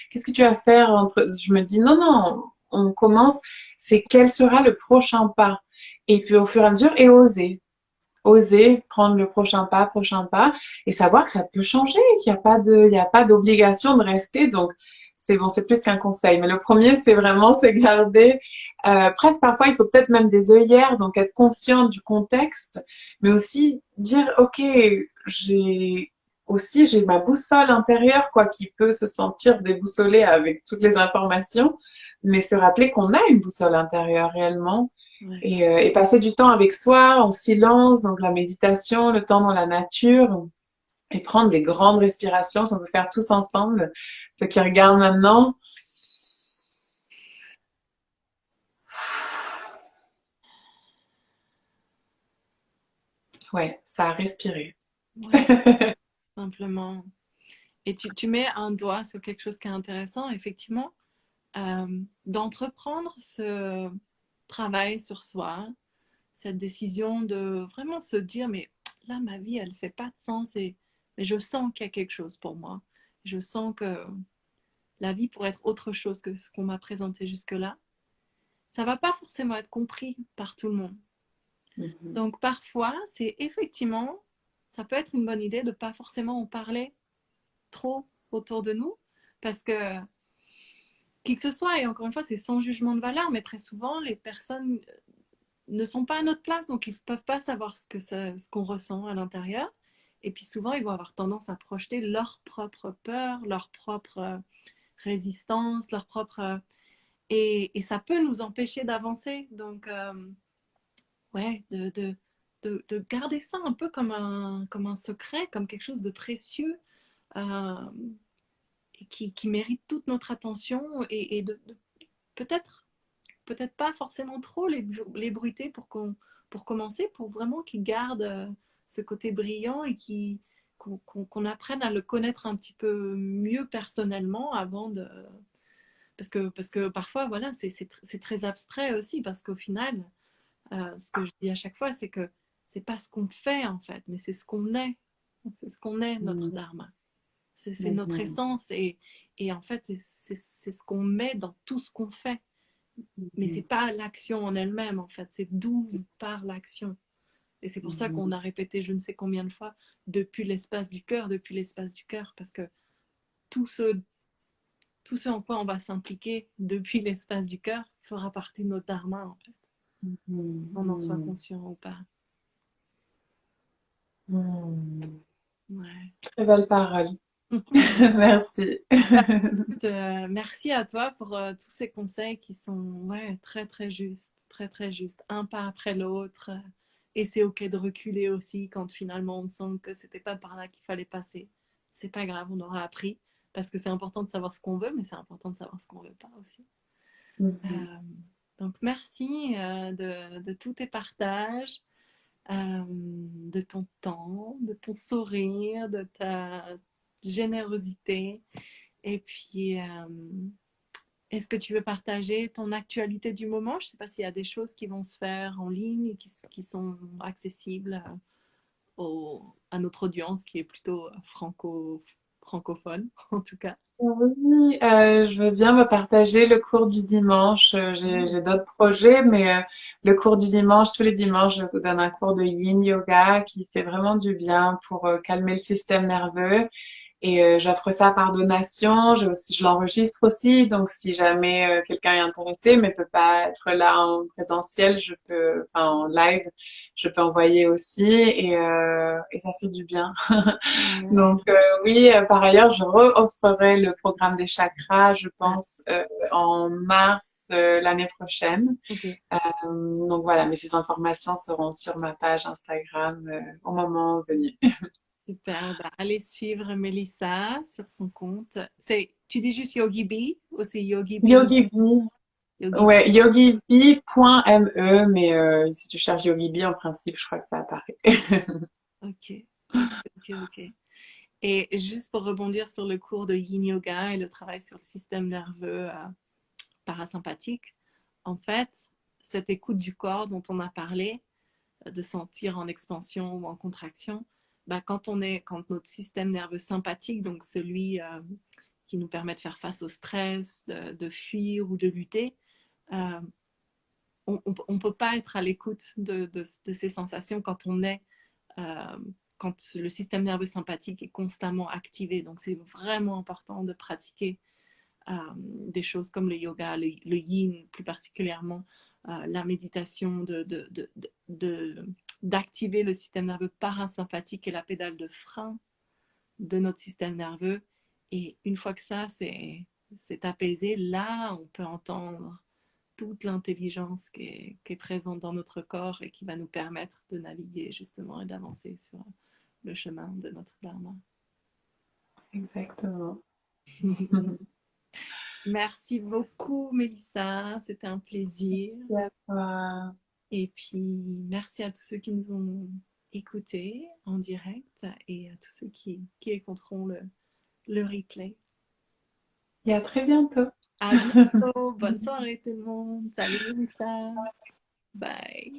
qu'est-ce que tu vas faire entre, je me dis non, non, on commence, c'est quel sera le prochain pas. Et puis au fur et à mesure, et oser prendre le prochain pas, et savoir que ça peut changer, il n'y a pas d'obligation de rester. Donc, c'est bon, c'est plus qu'un conseil. Mais le premier, c'est vraiment, c'est garder, presque parfois, il faut peut-être même des œillères, donc être conscient du contexte, mais aussi dire, OK, j'ai ma boussole intérieure, quoi, qui peut se sentir déboussolée avec toutes les informations, mais se rappeler qu'on a une boussole intérieure réellement Ouais. et passer du temps avec soi en silence, donc la méditation, le temps dans la nature et prendre des grandes respirations, si on peut faire tous ensemble. Ceux qui regardent maintenant, ouais, ça a respiré. Ouais, simplement. Et tu mets un doigt sur quelque chose qui est intéressant, effectivement, d'entreprendre ce travail sur soi, cette décision de vraiment se dire, mais là, ma vie, elle ne fait pas de sens et mais je sens qu'il y a quelque chose pour moi. Je sens que la vie pourrait être autre chose que ce qu'on m'a présenté jusque-là. Ça va pas forcément être compris par tout le monde. Mhm. Donc parfois, c'est effectivement ça peut être une bonne idée de ne pas forcément en parler trop autour de nous, parce que qui que ce soit, et encore une fois, c'est sans jugement de valeur, mais très souvent, les personnes ne sont pas à notre place, donc ils ne peuvent pas savoir ce qu'on ressent à l'intérieur. Et puis souvent, ils vont avoir tendance à projeter leur propre peur, leur propre résistance, leur propre... et ça peut nous empêcher d'avancer. Donc, ouais, de garder ça un peu comme un secret, comme quelque chose de précieux, euh, et qui mérite toute notre attention, et de peut-être pas forcément trop les bruiter pour commencer, pour vraiment qu'ils gardent ce côté brillant et qu'on apprenne à le connaître un petit peu mieux personnellement avant de... parce que parfois, voilà, c'est très abstrait aussi, parce qu'au final, ce que je dis à chaque fois, c'est que c'est pas ce qu'on fait en fait, mais c'est ce qu'on est. C'est ce qu'on est, notre Mhm. dharma. C'est notre Mhm. essence, et en fait, c'est ce qu'on met dans tout ce qu'on fait. Mais c'est Mhm. pas l'action en elle-même, en fait, c'est d'où part l'action. Et c'est pour ça qu'on Mhm. a répété je ne sais combien de fois depuis l'espace du cœur, depuis l'espace du cœur, parce que tout ce, tout ce en quoi on va s'impliquer depuis l'espace du cœur fera partie de notre dharma, en fait, qu'on en soit Mhm. conscient ou pas. Mhm. Ouais. Très belle parole. Merci. Bah, écoute, merci à toi pour tous ces conseils qui sont, ouais, très très justes, très très justes, un pas après l'autre. Et c'est ok de reculer aussi quand finalement on sent que c'était pas par là qu'il fallait passer. C'est pas grave, on aura appris, parce que c'est important de savoir ce qu'on veut, mais c'est important de savoir ce qu'on veut pas aussi. Euh, Mhm. donc merci de tous tes partages, de ton temps, de ton sourire, de ta générosité. Et puis, est-ce que tu veux partager ton actualité du moment? Je ne sais pas s'il y a des choses qui vont se faire en ligne et qui sont accessibles à notre audience qui est plutôt francophone, en tout cas. Oui, je veux bien me partager le cours du dimanche. J'ai d'autres projets, mais le cours du dimanche, tous les dimanches, je vous donne un cours de Yin Yoga qui fait vraiment du bien pour calmer le système nerveux. Et j'offre ça par donation. Je l'enregistre aussi, donc si jamais quelqu'un est intéressé mais peut pas être là en présentiel, enfin en live, je peux envoyer aussi et ça fait du bien. Ouais, Donc oui, par ailleurs, je re-offrerai le programme des chakras, je ah, pense, en mars l'année prochaine. ok, Donc voilà, mais ces informations seront sur ma page Instagram au moment venu. super. Bah, allez suivre Melissa sur son compte. Tu dis juste Yogi Bee ou c'est Yogi Bee? Yogi Bee. Yogi Bee. Ouais, yogibi.me, mais si tu cherches Yogibi, en principe, je crois que ça apparaît. Ok, ok, ok, ok. Et juste pour rebondir sur le cours de Yin Yoga et le travail sur le système nerveux parasympathique, en fait, cette écoute du corps dont on a parlé, de sentir en expansion ou en contraction, bah, quand notre système nerveux sympathique, donc celui qui nous permet de faire face au stress, de fuir ou de lutter, euh, on ne peut pas être à l'écoute de ces sensations quand on est euh, quand le système nerveux sympathique est constamment activé. Donc c'est vraiment important de pratiquer des choses comme le yoga, le yin plus particulièrement, la méditation, d'activer le système nerveux parasympathique et la pédale de frein de notre système nerveux. Et une fois que ça, c'est apaisé, là, on peut entendre toute l'intelligence qui est présente dans notre corps et qui va nous permettre de naviguer justement et d'avancer sur le chemin de notre dharma. Exactement. Merci beaucoup, Mélissa. C'était un plaisir. Merci à toi. Et puis, merci à tous ceux qui nous ont écoutés en direct et à tous ceux qui écouteront le replay. Et à très bientôt. À bientôt. Bonne soirée tout le monde. Salut, Mélissa. Bye.